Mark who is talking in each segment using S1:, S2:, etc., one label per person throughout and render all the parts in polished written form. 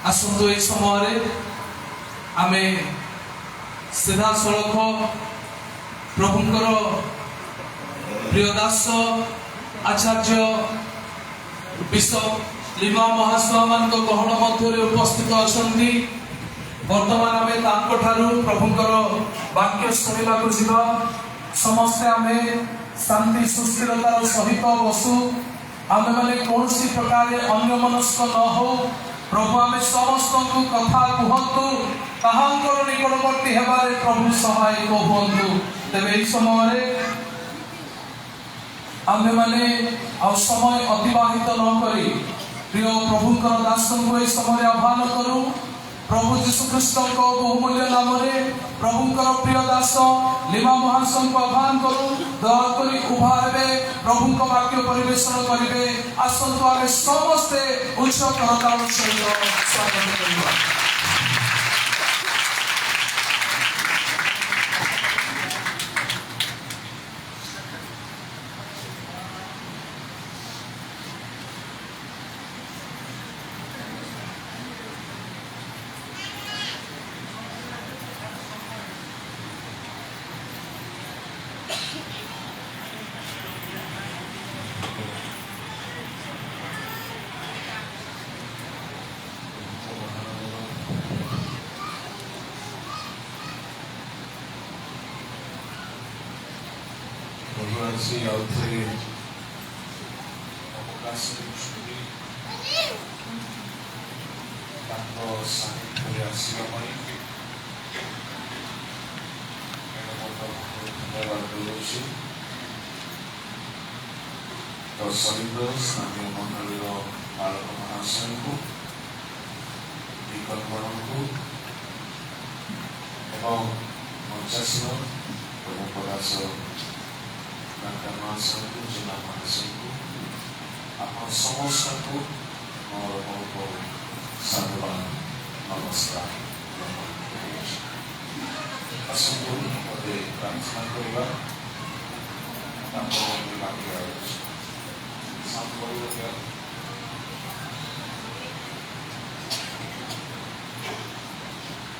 S1: आसतु ए समय आमे सीधा सड़क प्रभुंकर प्रियदास आचार्य बिशप लिमा महासभा मान गहन मध्य उपस्थित अच्छा। वर्तमान आम प्रभुंकर वाक्य शुणा जा समस्ते आम शांति सुस्थिरतार सहित बसु आम मैंने कौन प्रकार अन्य मनस्क न हो प्रभु आम समस्त कथा कहतु ताहांकर निकटवर्ती हेबारे प्रभु सहायक हुंतु। तेरे समय आमे माने आ समय अतिबाहित न करी प्रिय प्रभुंकर दासन को समय आह्वान करूं। प्रभु जीशु ख्रीष्ट बहुमूल्य नाम प्रभुंकर प्रिय दास लिमा महासन को आह्वान करूं। दयाकोरी उभा हे प्रभुंक वाक्य परिवेशन करेंगे। आसतु आमे समस्ते उच्च करताल सहित स्वागत करिबा। स्थानीय मंडल बालक महाशय को मंचासीन प्रभुपदास महाशय को जिला महाशय को आप समस्त को मोर बहुत साधुवाद नमस्कार। आसतु मते प्रार्थना करवा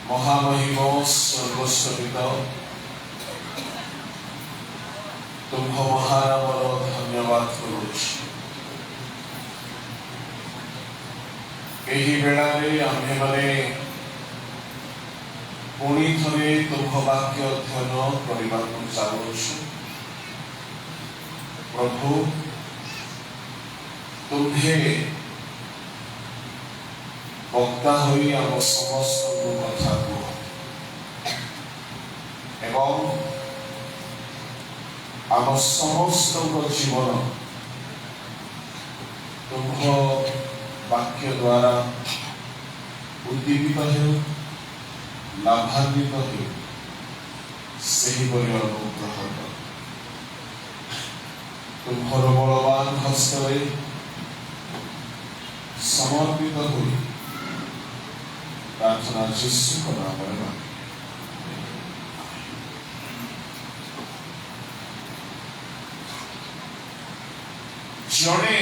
S1: महामहिम सर्वस्वपित तुम महारामर धन्यवाद करुच। यही बेड़े आम्हे माने पुणी थरे तुम वाक्य अध्ययन करने को चाहूँ। प्रभु तुम्हें वक्ता हुई आम समस्त कथा कह एवं आम समस्त जीवन तुम वाक्य द्वारा उद्दीपित हो लाभान्वित हो अनुग्रह कर। तुम्हार बलवान हस्तरे समर्पित हुई प्रार्थना यीशु का नाम में। जड़े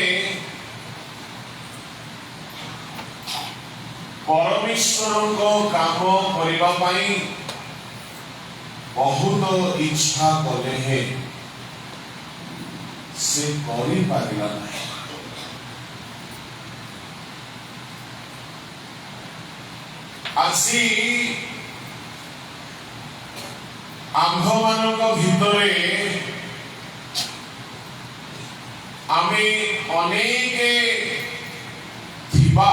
S1: परमेश्वर को काम करने बहुत इच्छा कले है से करी पारिला नहीं। आसी आंभ मानक भितरे आमे अनेक थिबा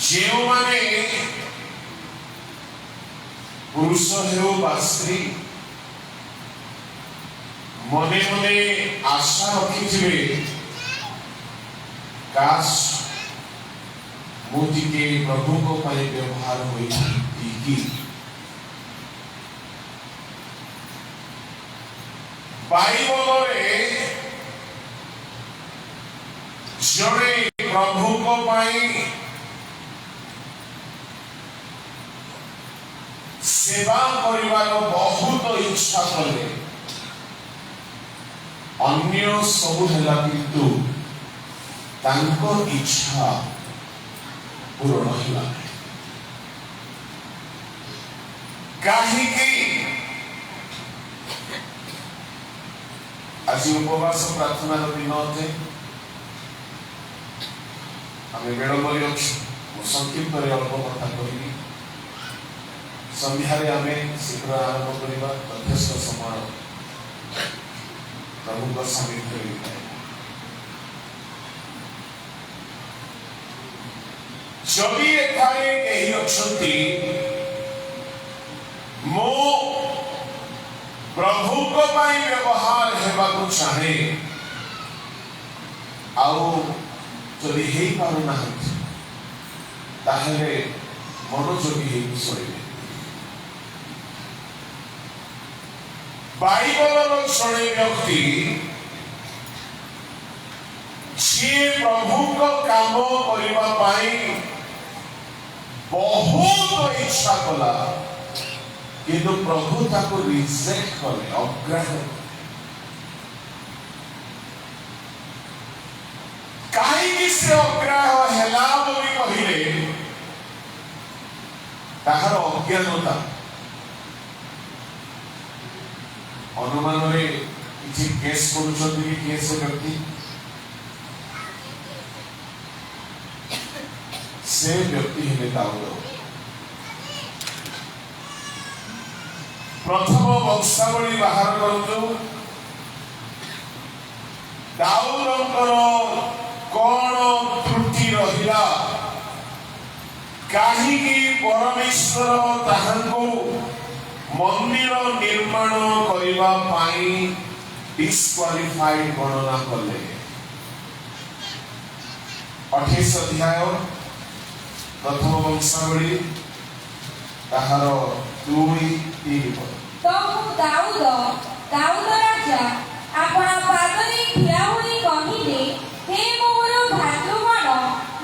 S1: जेउ माने पुरुष हेउ बा स्त्री मने मने आशा रखिथिबे काश मोदी के प्रभु को पाई व्यवहार हुई कि बाइबल जड़े प्रभु को पाई सेवा करिवार बहुत इच्छा कले अन्य सब है किंतु तांको इच्छा
S2: ପୂରଣ ହେଲା କାହିଁକି ଆଜି ଉପବାସ ପ୍ରାର୍ଥନାର ଦିନ ଅଟେ ଆମେ ବେଳ କରି ଅଛୁ ମୁଁ ସଂକ୍ଷିପ୍ତରେ ଅଳ୍ପ କଥା କହିବି ସନ୍ଧ୍ୟାରେ ଆମେ ଶୀଘ୍ର ଆରମ୍ଭ କରିବା ଯଥେଷ୍ଟ ସମୟ ପ୍ରଭୁଙ୍କ ସାନ୍ନିଧ୍ୟରେ ବିତାଇବା ଯଦି ଏଠାରେ କେହି ଅଛନ୍ତି ମୁଁ ପ୍ରଭୁଙ୍କ ପାଇଁ ବ୍ୟବହାର ହେବାକୁ ଚାହେଁ ଆଉ ଯଦି ହେଇପାରୁନାହାନ୍ତି ତାହେଲେ ମନୋଯୋଗୀ ହେଇକି ଶୁଣିବେ ବାଇବଲର ଜଣେ ବ୍ୟକ୍ତି ଯିଏ ପ୍ରଭୁଙ୍କ କାମ କରିବା ପାଇଁ ବହୁତ ଇଚ୍ଛା କଲା କିନ୍ତୁ ପ୍ରଭୁ ତାକୁ ରିଜେକ୍ଟ କଲେ ଅଗ୍ରାହ୍ୟ କାହିଁକି ସେ ଅଗ୍ରାହ୍ୟ ହେଲା ବୋଲି କହିଲେ ତାହାର ଅଜ୍ଞାନତା ଅନୁମାନରେ କିଛି କେସ୍ କରୁଛନ୍ତି କି କିଏ ସେ ବ୍ୟକ୍ତି ସେ ବ୍ୟକ୍ତି ହେଲେ ଦାଉଦ ପ୍ରଥମ ବଂଶାବଳୀ ବାହାର କରନ୍ତୁ ଦାଉଦଙ୍କର କଣ ତ୍ରୁଟି ରହିଲା କାହିଁକି ପରମେଶ୍ୱର ତାହାଙ୍କୁ ମନ୍ଦିର ନିର୍ମାଣ କରିବା ପାଇଁ ଡିସ୍କ୍ୱାଲିଫାଇଡ୍ ଗଣନା କଲେ 28 ଅଧ୍ୟାୟ ପ୍ରଥମ ବଂଶାବଳୀ ତାହାର 2-3 ପଦ
S3: ତ ମୁଁ ଦାଉଦ ରାଜା ଆପଣ ପାଦରେ ଠିଆ ହୋଇ କହିଲେ ହେ ମୋହର ଭାତୃଗଣ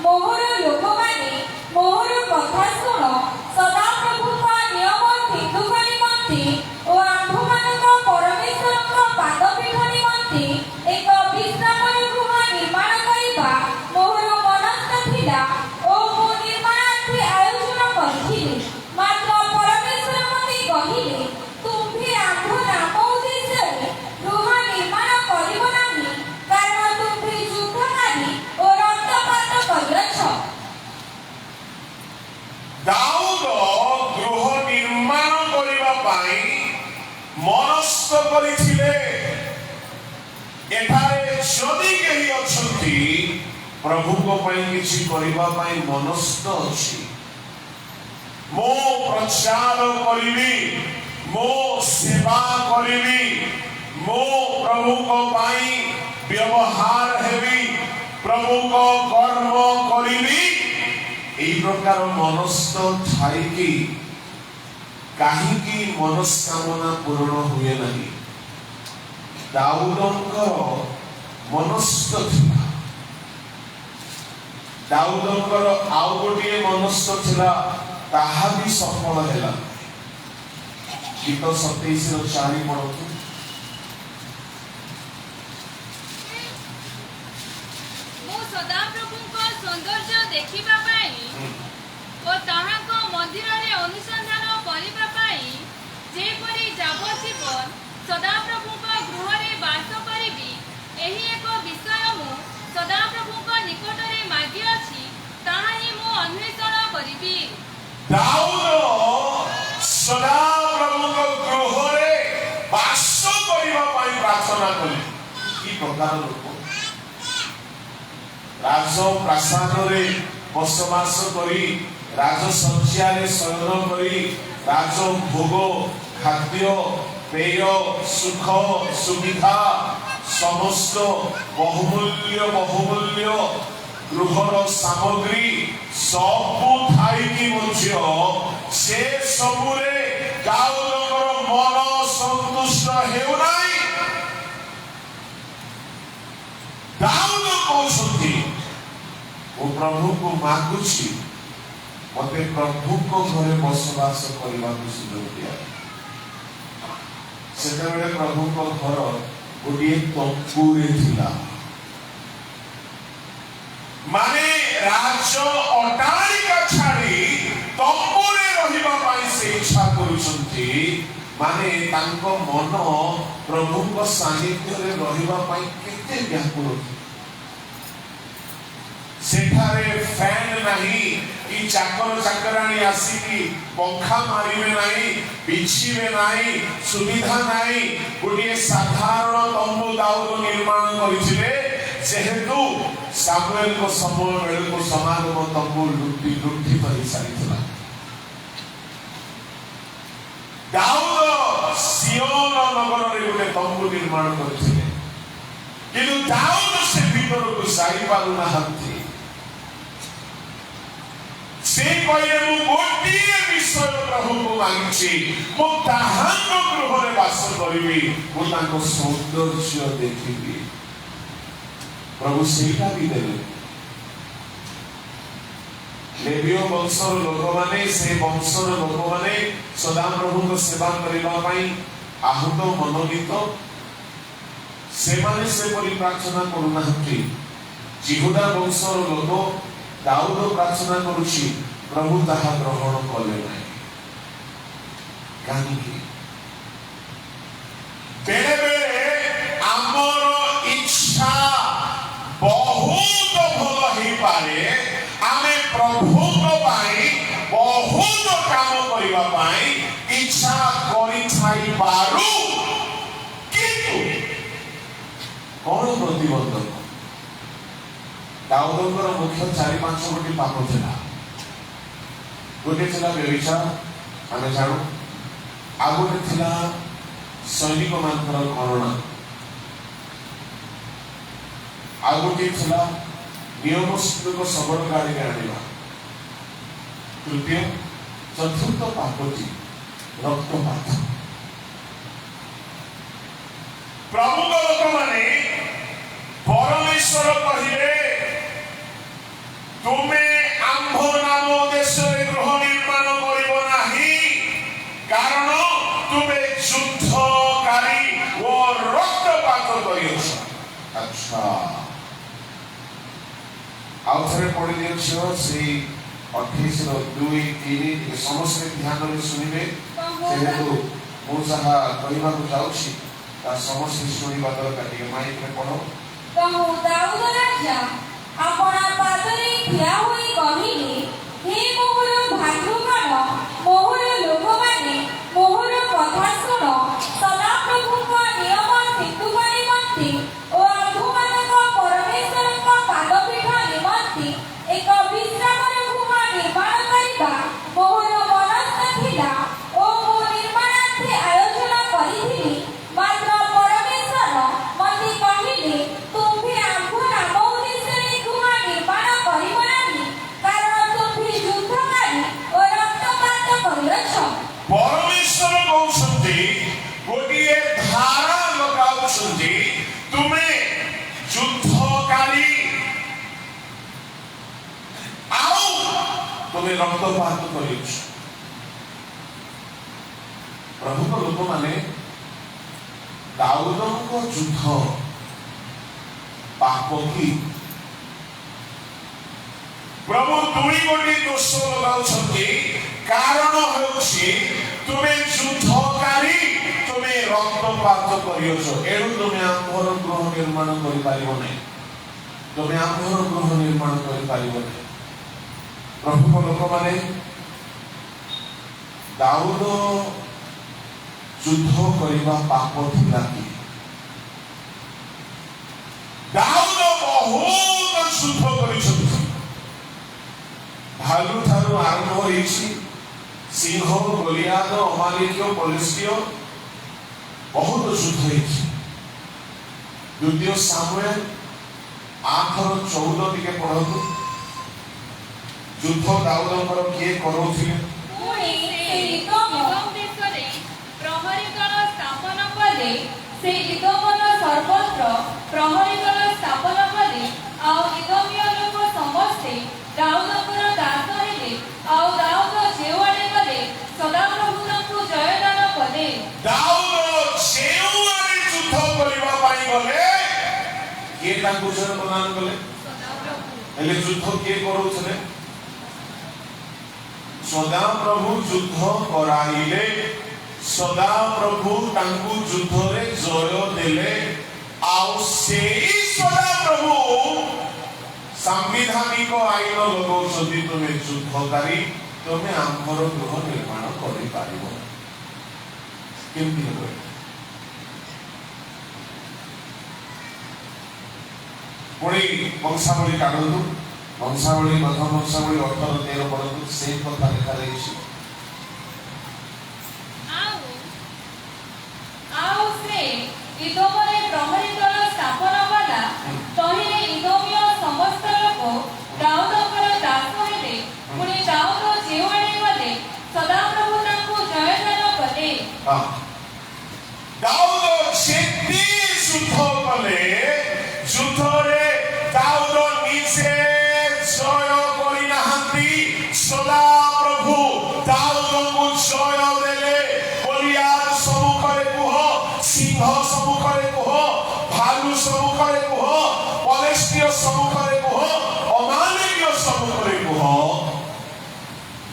S3: ମୋହର ଲୋକମାନେ ମୋହର କଥା ଶୁଣ ସଦାପ୍ରଭୁଙ୍କ ନିୟମ ଠିକୁଙ୍କ ନିମନ୍ତେ ଓ ଆମ୍ଭମାନଙ୍କ ପରମେଶ୍ୱରଙ୍କ ପାଦପୀଠ ନିମନ୍ତେ ଏକ ବିଶ୍ରାମର ଗୃହ ନିର୍ମାଣ କରିବା ମୋହର ମନସ୍ଥ ଥିଲା ଓ ମୁଁ ନିର୍ମାଣାର୍ଥେ ଆୟୋଜନ କରିଥିଲି ମାତ୍ର ପରମେଶ୍ୱର ମୋତେ କହିଲେ ତୁମ୍ଭେ ଆମ୍ଭ ନାମ ଉଦ୍ଦେଶ୍ୟରେ ଗୃହ ନିର୍ମାଣ କରିବ ନାହିଁ କାରଣ ତୁମ୍ଭେ ଯୁଦ୍ଧକାରୀ ଓ ରକ୍ତପାତ କରିଅଛ
S2: ଦାଉଦ ଗୃହ ନିର୍ମାଣ କରିବା ପାଇଁ ମନସ୍ଥ କରିଥିଲେ ଏଠାରେ ଯଦି କେହି ଅଛନ୍ତି ପ୍ରଭୁଙ୍କ ପାଇଁ କିଛି କରିବା ପାଇଁ ମନସ୍ଥ ଅଛି ମୁଁ ପ୍ରଚାର କରିବି ମୁଁ ସେବା କରିବି ମୁଁ ପ୍ରଭୁଙ୍କ ପାଇଁ ବ୍ୟବହାର ହେବି ପ୍ରଭୁଙ୍କ କର୍ମ କରିବି এই প্রকার মনস্থ ଥାଇକି କାହିଁକି ମନସ୍କାମନା ପୂରଣ ହୁଏ ନାହିଁ ଦାଉଦଙ୍କର ମନସ୍ଥ ଥିଲା ଦାଉଦଙ୍କର ଆଉ ଗୋଟିଏ ମନସ୍ଥ ଥିଲା ତାହା ବି ସଫଳ ହେଲା ଗୀତ 27:4 ପଢନ୍ତୁ
S4: ମୁଁ ସଦାପ୍ରଭୁଙ୍କ ସୌନ୍ଦର୍ଯ୍ୟ ଦେଖିବା ପାଇଁ ଓ ତାହାଙ୍କ ମନ୍ଦିରରେ ଅନୁସନ୍ଧାନ କରିବା ପାଇଁ ଯେପରି ଯାବଜୀବନ ସଦାପ୍ରଭୁଙ୍କ ଗୃହରେ ବାସ କରିବି ଏହି ଏକ ବିଷୟ ମୁଁ ସଦାପ୍ରଭୁଙ୍କ ନିକଟରେ ମାଗିଅଛି ତାହା ହିଁ ମୁଁ ଅନ୍ୱେଷଣ କରିବି
S2: ଦାଉଦ ସଦାପ୍ରଭୁଙ୍କ ଗୃହରେ ବାସ କରିବା ପାଇଁ ପ୍ରାର୍ଥନା କଲେ କି ପ୍ରକାର ଲୋକ ରାଜପ୍ରାସାଦରେ ବସବାସ କରି ରାଜଶଯ୍ୟାରେ ଶୟନ କରି ରାଜଭୋଗ ଖାଦ୍ୟ ପେୟ ସୁଖ ସୁବିଧା ସମସ୍ତ ବହୁମୂଲ୍ୟ ଗୃହର ସାମଗ୍ରୀ ସବୁ ଥାଇକି ମଧ୍ୟ ସେ ସବୁରେ ଦାଉଦଙ୍କର ମନ ସନ୍ତୁଷ୍ଟ ହେଉନାହିଁ ଦାଉଦ କହୁଛନ୍ତି ମୁଁ ପ୍ରଭୁଙ୍କୁ ମାଗୁଛି ମତେ ପ୍ରଭୁଙ୍କ ଘରେ ବସବାସ କରିବାକୁ ସୁଯୋଗ ଦିଅ ସେତେବେଳେ ପ୍ରଭୁଙ୍କ ଘର ଗୋଟିଏ ତମ୍ବୁରେ ଥିଲା ମାନେ ରାଜ ଅଟ୍ଟାଳିକା ଛାଡ଼ି ତମ୍ବୁରେ ରହିବା ପାଇଁ ସେ ଇଚ୍ଛା କରୁଛନ୍ତି। ମାନେ ତାଙ୍କ ମନ ପ୍ରଭୁଙ୍କ ସାନ୍ନିଧ୍ୟରେ ରହିବା ପାଇଁ କେତେ ବ୍ୟାକୁଳ। ସେଠାରେ ଫ୍ୟାନ୍ ନାହିଁ କି ଚାକର ଚାକରାଣୀ ଆସିକି ପଙ୍ଖା ମାରିବେ ନାହିଁ, ବିଛିବେ ନାହିଁ, ସୁବିଧା ନାହିଁ। ଗୋଟିଏ ସାଧାରଣ ତମ୍ବୁ ଦାଉଦ ନିର୍ମାଣ କରିଥିଲେ। ଯେହେତୁ ସାମୁଏଲଙ୍କ ସମୟ ବେଳକୁ ସମାଗମ ତମ୍ବୁ ଲୁଣ୍ଠିତ ହୋଇସାରିଥିଲା। ଦାଉଦ ସିଓନ ନଗରରେ ଗୋଟେ ତମ୍ବୁ ନିର୍ମାଣ କରିଥିଲେ, କିନ୍ତୁ ଦାଉଦ ସେ ଭିତରକୁ ଯାଇପାରୁନାହାନ୍ତି। ସେ କହିଲେ ମୁଁ ଗୋଟିଏ ବିଷୟ ପ୍ରଭୁଙ୍କୁ ମାଗିଛି, ମୁଁ ତାହାଙ୍କ ଗୃହରେ ବାସ କରିବି, ମୁଁ ତାଙ୍କ ସୌନ୍ଦର୍ଯ୍ୟ ଦେଖିବି। ପ୍ରଭୁ ସେଇଟା ବି ଦେଲେ। ଲେବୀୟ ବଂଶର ଲୋକମାନେ, ସେ ବଂଶର ଲୋକମାନେ ସଦାପ୍ରଭୁଙ୍କ ସେବା କରିବା ପାଇଁ ଆହୁତ ମନୋନୀତ। ସେମାନେ ସେପରି ପ୍ରାର୍ଥନା କରୁନାହାନ୍ତି। ଜିହୁଦା ବଂଶର ଲୋକ ଦାଉଦ ପ୍ରାର୍ଥନା କରୁଛି, ପ୍ରଭୁ ତାହା ଗ୍ରହଣ କଲେ ନାହିଁ। କାହିଁକି? ବେଳେ ବେଳେ ଆମର ଇଚ୍ଛା ବହୁତ ଭଲ ହେଇପାରେ, ଆମେ ପ୍ରଭୁଙ୍କ ପାଇଁ ବହୁତ କାମ କରିବା ପାଇଁ ଇଚ୍ଛା କରିଥାଇପାରୁ, କିନ୍ତୁ କଣ ପ୍ରତିବନ୍ଧକ? ଦାଉଦଙ୍କର ମୁଖ୍ୟ 4-5 ପାପ ଥିଲା। ଗୋଟେ ଥିଲା ବ୍ୟଭିଚାର, ଆମେ ଜାଣୁ। ଆଉ ଗୋଟେ ଥିଲା ସୈନିକ ମାନଙ୍କର ଗଣନା। ଆଉ ଗୋଟେ ଥିଲା ନିୟମ ଶବର ଗାଡ଼ିରେ ଆଣିବା। ତୃତୀୟ ଚତୁର୍ଥ ପାପଟି ରକ୍ତପାତ। ପ୍ରଭୁଙ୍କ ଲୋକମାନେ ପରମେଶ୍ୱର କହିଲେ, ତୁମେ ଆମ୍ଭ ନାମ ଦେଶରେ ଗୃହ ନିର୍ମାଣ କରିବ ନାହିଁ, କାରଣ ତୁମେ ଯୁଦ୍ଧକାରୀ ଓ ରକ୍ତପାତ କରିଅଛ। ଆଚ୍ଛା, ଆଉ ଥରେ ପଢି ଦିଅଛ ସେଇ 28:2-3 ସମସ୍ତେ ଧ୍ୟାନରେ ଶୁଣିବେ। ଯେହେତୁ ମୁଁ ଯାହା କହିବାକୁ ଯାଉଛି ତା ସମସ୍ତେ ଶୁଣିବା ଦରକାର। ଟିକେ ମାଇକରେ ପଢ।
S3: ଦାଉଦ ରାଜା ଆପଣା ପାଦରେ ଠିଆ ହୋଇ କହିଲେ, ହେ ମୋହର ଭାତୃଗଣ, ମୋହର ଲୋକମାନେ, ମୋହର କଥା ଶୁଣ। ସଦାପ୍ରଭୁଙ୍କ ନିୟମ ସିନ୍ଧୁକ ନିମନ୍ତେ ଓ ଆମ୍ଭମାନଙ୍କ ପରମେଶ୍ୱରଙ୍କ ପାଦପୀଠ ନିମନ୍ତେ ଏକ ବିଶ୍ରାମର ଗୃହ ନିର୍ମାଣ କରିବା ମୋହର ମନସ୍ଥ ଥିଲା ଓ ମୁଁ ନିର୍ମାଣାର୍ଥେ ଆଲୋଚନା କରିଥିଲି। ମାତ୍ର ପରମେଶ୍ୱର ମୋତେ କହିଲେ, ତୁମ୍ଭେ ଆମ୍ଭ ନାମ ଉଦ୍ଦେଶ୍ୟରେ ଗୃହ ନିର୍ମାଣ କରିବ ନାହିଁ, କାରଣ ତୁମ୍ଭେ ଯୁଦ୍ଧକାରୀ ଓ ରକ୍ତପାତ କରିଅଛ।
S2: ପରମେଶ୍ୱର କହୁଛନ୍ତି, ଗୋଟିଏ ଧାରା ଲଗାଉଛନ୍ତି, ତୁମେ ଯୁଦ୍ଧକାରୀ ଆଉ ତୁମେ ରକ୍ତପାତ କରିଅଛ। ପ୍ରଭୁଙ୍କ ଲୋକମାନେ ଦାଉଦଙ୍କ ଯୁଦ୍ଧ ପାପ କି? ପ୍ରଭୁ ଦୁଇ ଗୋଟି ଦୋଷ ଲଗାଉଛନ୍ତି। କାରଣ ହେଉଛି ତୁମେ ଯୁଦ୍ଧକାରୀ, ତୁମେ ରକ୍ତପାତ କରିଅଛ। ଏଣୁ ତୁମେ ଆମ୍ଭର ଗୃହ ନିର୍ମାଣ କରିପାରିବ ନାହିଁ, ତୁମେ ଆମ୍ଭର ଗୃହ ନିର୍ମାଣ କରିପାରିବ ନାହିଁ। ପ୍ରଭୁଙ୍କ ଲୋକମାନେ ଦାଉଦ ଯୁଦ୍ଧ କରିବା ପାପ ଥିଲା କି? ଦାଉଦ ବହୁତ ଯୁଦ୍ଧ କରିଛନ୍ତି। ଭାଲୁ ଠାରୁ ଆରମ୍ଭ ହେଇଛି, ସିଂହ, ଗୋଲିଆଦ, ଅମାଲିକୀୟ, ଫଲିଷ୍ଟିୟ, ବହୁତ ଯୁଦ୍ଧ ହେଇଛି। ଦ୍ୱିତୀୟ ସାମୁଏଲ 8:14 ଟିକେ ପଢନ୍ତୁ। ଯୁଦ୍ଧ ଦାଉଦଙ୍କର କିଏ କରୁଥିଲେ?
S3: ପୁଣି ସେ
S4: ଇଦୋମ ଦେଶରେ ପ୍ରହରୀ ଦଳ ସ୍ଥାପନ କଲେ। ସେ ଇଦୋମର ସର୍ବତ୍ର ପ୍ରହରୀ ଦଳ ସ୍ଥାପନ କଲେ। ଆଉ ଇଦୋମୀୟ ଲୋକ ସମସ୍ତେ ଦାଉଦଙ୍କର ଦାସ ହେଲେ। ଆଉ ଦାଉଦ ଯେଉଁଆଡ଼େ ଗଲେ ସଦାପ୍ରଭୁ ତାଙ୍କୁ ଜୟଦାନ କଲେ।
S2: ଦାଉଦ ଯେଉଁଆଡ଼େ ଯୁଦ୍ଧ କରିବା ପାଇଁ ଗଲେ, କିଏ ତାଙ୍କୁ ଜୟ ପ୍ରଦାନ କଲେ? हेले युद्ध किए करूथले सदा प्रभु युद्ध कराइले सदा प्रभु तांकु युद्ध रे जय देले आउ सेई सदा प्रभु संविधानिक आईन लगौछथि तुमे युद्धकारी तुमे आम्भर गृह निर्माण करि पारिबो केमति होबो पुणी वंशावली काढନ୍ତୁ वंशावली प्रथम वंशावली 18-13 पढନ୍ତୁ सेम कथा लेखा रहिଛି
S4: आउ से इदोमरे प्रहरी दल स्थापन कला तहिले इदोमिय समस्त लोक दाऊदଙ୍କର ଦାସ ହେଲେ ପୁଣି ଦାऊଦ ଯେଉଁଆଡ଼େ ଗଲେ ସଦାପ୍ରଭୁ ତାଙ୍କୁ ଜୟଗାନ କଲେ
S2: दाऊद जेति युद्ध कले युद्धरे दाऊद निजे जय करि नाहंती सदा प्रभु दाऊद को जय देले गोलियात सम्मुखरे कुह सिंह सम्मुखरे कुह भालू सम्मुखरे कुह पलेस्तीय सम्मुखरे कुह अमालेकीय सम्मुखरे कुह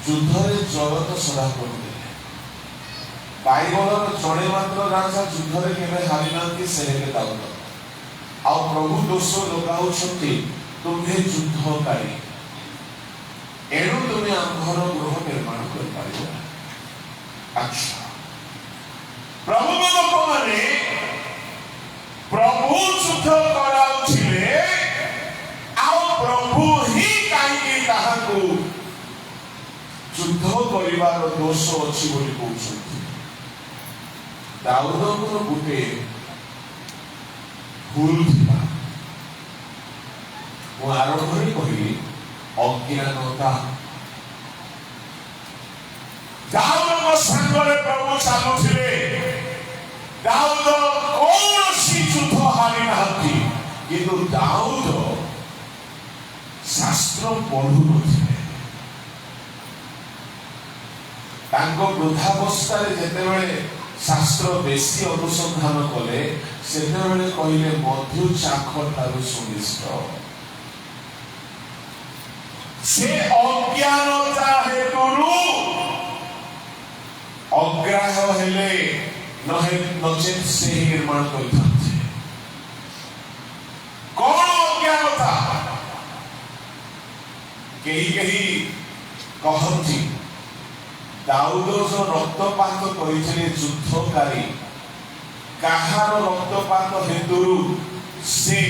S2: युद्धरे जय तो सदा प्रभु बाइबलर जड़े मात्र राजा युद्धरे केबे हारि नांती से हेले दाऊद आ प्रभु दोष लगाउछथि तुम्हे युद्धकारी एणु तुमे आम्भर गृह निर्माण कर पारिबो अच्छा प्रभु लोक माने प्रभु युद्ध कराउछिले आ प्रभु ही काई ताहाकू युद्ध करिवार दोष अछि बोली कहउछथि दाऊद को गुटे भूल थिला वो आरंभ रे कहि अज्ञानता दाऊद को संगरे प्रभु चालू थिले दाऊद कौनसी युद्ध हारि नाहंती किंतु दाऊद शास्त्र पढ़ु नथिले तांको वृद्धावस्था रे जेतेबेले शास्त्र बेसी अनुसंधान कले सेतेबेले कहिले मधु चाख ठारू सुनिष्ठ से अज्ञानता हेतुरु अग्राह्य हेले नचेत से निर्माण करिथांते कौन अज्ञानता केही कहती दाऊद जो रक्तपात करिथिले युद्धकारी काहार रक्तपात हेतुरु से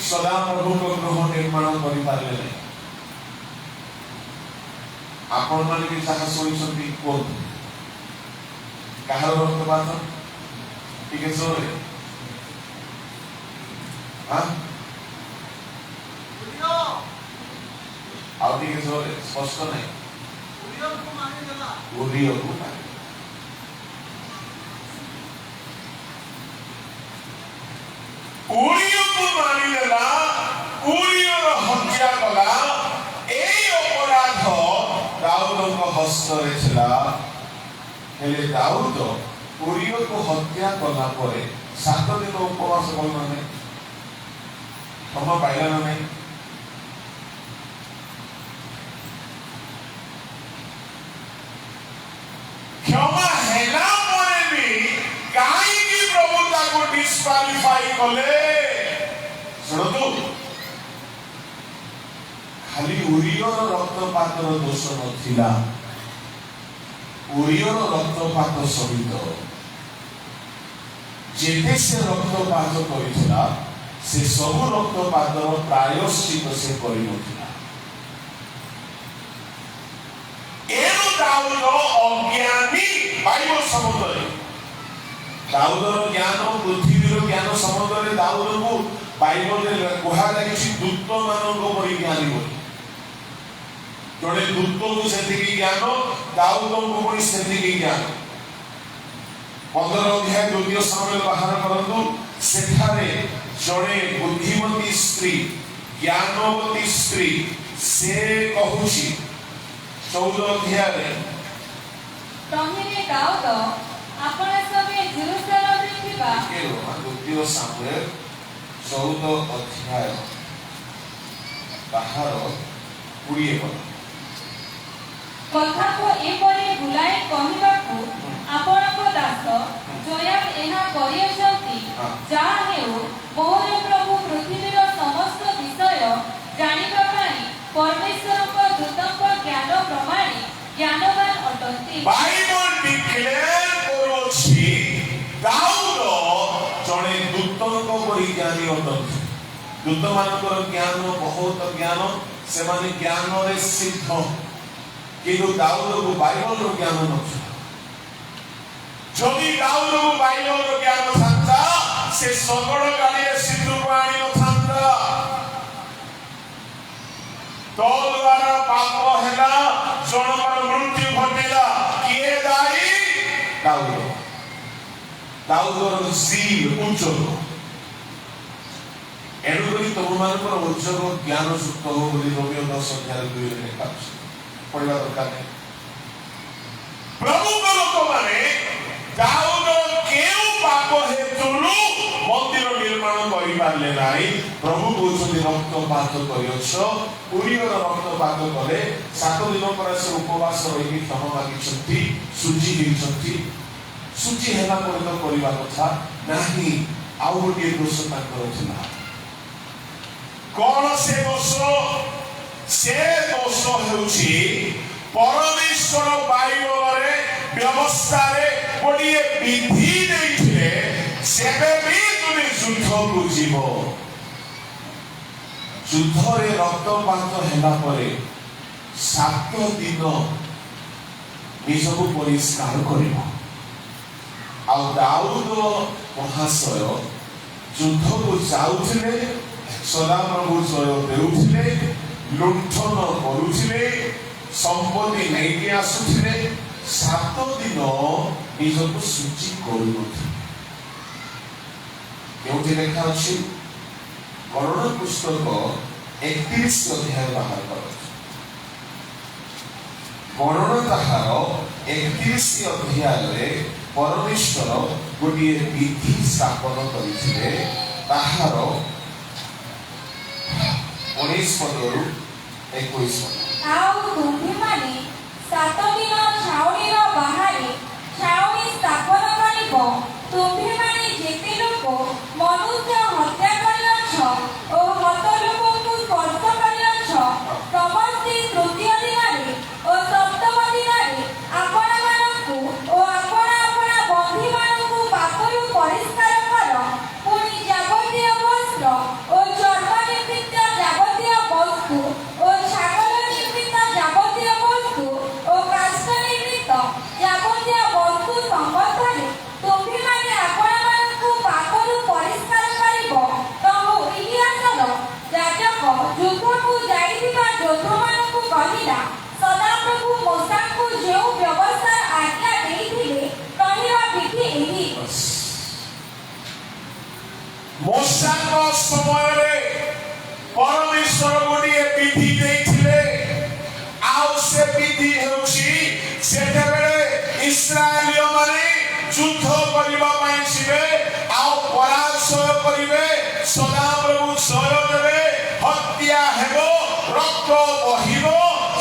S2: सदा प्रभु को गृह निर्माण करि पारले नै आपण माने भी जहा सोइछंती कोन काहार रक्तपात ठीक है जोरे हां आउ ठीक है जोरे स्पष्ट नहीं उरियो को मारे उरियो को मारी देला उरियो रो हत्या कला एई अपराध दाऊद को हस्त रे छला हेले दाऊद उरियो को हत्या कला परे 7 दिन उपवास करना नहीं क्षमा पाइला नहीं क्षमा हेला परे भी काई की प्रभुता को डिस्क्वालिफाई कले सुनतु खाली उरियर रक्तपातर दोष नथिला उरियर रक्तपात सहित जेते से रक्तपात करिथिला से सब रक्तपातर प्रायश्चित से करिनथिला एनु दाऊद अज्ञानी बाइबल समुद्र दाऊदर ज्ञान पृथ्वीर ज्ञान समुद्र दाऊद को बाइबल रे कहा लागिछि दूत मानक परि ज्ञानी बोली जड़े दूत को सेतिकी ज्ञान दाऊद को परि सेतिकी ज्ञान 15 अध्याय द्वितीय सामुएल बाहर करंतु सेठारे जड़े बुद्धिमती स्त्री ज्ञानवती स्त्री से कहूछि 14 अध्याय रे
S4: तहिरे दाऊद आपण सबे जेरूशलेम रे थिबा
S2: द्वितीय सामुएल 14 अध्याय ତାହାର ପୁଡ଼ିଏ ଗଲା।
S4: କଥାକୁ ଏପରି ବୁଲାଇ କହିବାକୁ ଆପଣଙ୍କ ଦାସ ଜୋୟାବ ଏହା କରିଅଛନ୍ତି। ଯାହା ହେଉ ମୋହର ପ୍ରଭୁ ପୃଥିବୀର ସମସ୍ତ ବିଷୟ ଜାଣିବା ପାଇଁ ପରମେଶ୍ୱରଙ୍କ ଦୂତଙ୍କ ଜ୍ଞାନ ପ୍ରମାଣେ ଜ୍ଞାନବାନ ଅଟନ୍ତି।
S2: ବାଇବଲ ଡିକ୍ଲେୟାର କରୁଅଛି ଦାଉଦ ଜଣେ ଦୂତଙ୍କ ପରି ଜ୍ଞାନୀ ଅଟନ୍ତି। ଦୂତମାନଙ୍କର ଜ୍ଞାନ ବହୁତ ଜ୍ଞାନ, ସେମାନେ ଜ୍ଞାନରେ ସିଦ୍ଧ, କିନ୍ତୁ ଦାଉଦକୁ ବାଇବଲର ଜ୍ଞାନ ନଥିଲା। ଯଦି ଦାଉଦକୁ ବାଇବଲର ଜ୍ଞାନ ଥାନ୍ତା ସେ ଶଗଡ଼ ଗାଡ଼ିରେ ସିନ୍ଦୁକ ଆଣି ନଥାନ୍ତା। ତୋ ଦ୍ୱାରା ପାପ ହେଲା, ଜଣଙ୍କର ମୃତ୍ୟୁ ଘଟିଲା, କିଏ ଦାୟୀ? ଦାଉଦ। ଦାଉଦର ଜିଦ୍ ଉଚ୍ଚକ। ଏଣୁକରି ତୁମମାନଙ୍କର ଉଚ୍ଚକ ଜ୍ଞାନ ଯୁକ୍ତ ହଉ ବୋଲି ରୋମିଓ 10:2 ଲେଖା ଅଛି। ପଢିବା ଦରକାର ନାହିଁ। ପ୍ରଭୁଙ୍କ ଲୋକମାନେ ଦାଉଦ କେଉଁ ପାପ ହେତୁରୁ ମନ୍ଦିର ନିର୍ମାଣ କରିପାରିଲେ ନାହିଁ? ପ୍ରଭୁ କହୁଛନ୍ତି ରକ୍ତପାତ କରିଅଛ। ଉରିୟର ରକ୍ତପାତ କଲେ 7 ଦିନ ପରେ ସେ ଉପବାସ ରହିକି କ୍ଷମା ମାଗିଛନ୍ତି, ଶୁଚି ହେଇଛନ୍ତି। ଶୁଚି ହେଲା ପରେ ତ କରିବା କଥା ନାହିଁ। ଆଉ ଗୋଟିଏ ଦୋଷ ତାଙ୍କର ଥିଲା। କଣ ସେ ଦୋଷ? ସେ ଦୋଷ ହେଉଛି ପରମେଶ୍ୱର ବାଇବଲରେ ବ୍ୟବସ୍ଥାରେ ଗୋଟିଏ ବିଧି ଦେଇଥିଲେ, ସେବେ ବି ତୁମେ ଯୁଦ୍ଧକୁ ଯିବ, ଯୁଦ୍ଧରେ ରକ୍ତପାତ ହେଲା ପରେ 7 ଦିନ ନିଜକୁ ପରିଷ୍କାର କରିବ। ଆଉ ଦାଉଦ ମହାଶୟ ଯୁଦ୍ଧକୁ ଯାଉଥିଲେ, ସଦାପ୍ରଭୁ ଜୟ ଦେଉଥିଲେ, ଲୁଣ୍ଠନ କରୁଥିଲେ, ସମ୍ପତ୍ତି ନେଇକି ଆସୁଥିଲେ, 7 ଦିନ ନିଜକୁ ଶୁଚି କରୁନଥିଲେ। କେଉଁଠି ଲେଖା ଅଛି? ଗଣନା ପୁସ୍ତକ 31 ଅଧ୍ୟାୟ ବାହାର କରନ୍ତୁ। ଗଣନା ତାହାର 31 ଅଧ୍ୟାୟରେ ପରମେଶ୍ୱର ଗୋଟିଏ ବିଧି ସ୍ଥାପନ କରିଥିଲେ। ତାହାର 19 ପଦରୁ 21 ପଦ।
S3: ଆଉ ତୁମ୍ଭେମାନେ 7 ଦିନ ଛାଉଣିର ବାହାରେ ଛାଉଣି ସ୍ଥାପନ କରିବ। ତୁମ୍ଭେମାନେ ଯେତେ ଲୋକ ମନୁଷ୍ୟ ହତ୍ୟା କରିଅଛ ଓ ହତ ଲୋକଙ୍କୁ ସ୍ପର୍ଶ କରିଅଛ, ସମସ୍ତେ ତୃତୀୟ ଦିନରେ ଓ ସପ୍ତମ ଦିନରେ ଆପଣମାନଙ୍କୁ ଓ ଆପଣା ଆପଣା ବନ୍ଧୀମାନଙ୍କୁ ପାପରୁ ପରିଷ୍କାର କର। ପୁଣି ଯାବତୀୟ ବସ୍ତ୍ର ଓ ଚର୍ମ ନିର୍ମିତ ଯାବତୀୟ ବସ୍ତୁ ଓ ଛାଗଲ ନିର୍ମିତ ଯାବତୀୟ ବସ୍ତୁ ଓ କାଷ୍ଠ ନିର୍ମିତ ଯାବତୀୟ ବସ୍ତୁ ସମ୍ବନ୍ଧରେ ତୁମ୍ଭେମାନେ ଆପଣମାନଙ୍କୁ ପାପରୁ ପରିଷ୍କାର କରିବ। ତହୁ ଇତିହାସର ଯାଜକ ଯୁଦ୍ଧକୁ ଯାଇଥିବା ଯୋଦ୍ଧାମାନଙ୍କୁ କହିଲା, ସଦାପ୍ରଭୁ ମୋଶାଙ୍କୁ ଯେଉଁ ବ୍ୟବସ୍ଥା ଆଜ୍ଞା ଦେଇଥିଲେ, କହିବା ବିଧି ଏହି।
S2: ମୋଶାଙ୍କ ସମୟରେ ପରମେଶ୍ୱର ଗୋଟିଏ ବିଧି ଦେଇଥିଲେ। ଆଉ ସେ ବିଧି ହେଉଛି, ସେତେବେଳେ ଇସ୍ରାଏଲୀୟ ମାନେ ଯୁଦ୍ଧ କରିବା ପାଇଁ ଯିବେ, ଆଉ ପରାଜୟ କରିବେ, ସଦାପ୍ରଭୁ ଜୟ ଦେବେ, ହତ୍ୟା ହେବ, ରକ୍ତ ବହିବ।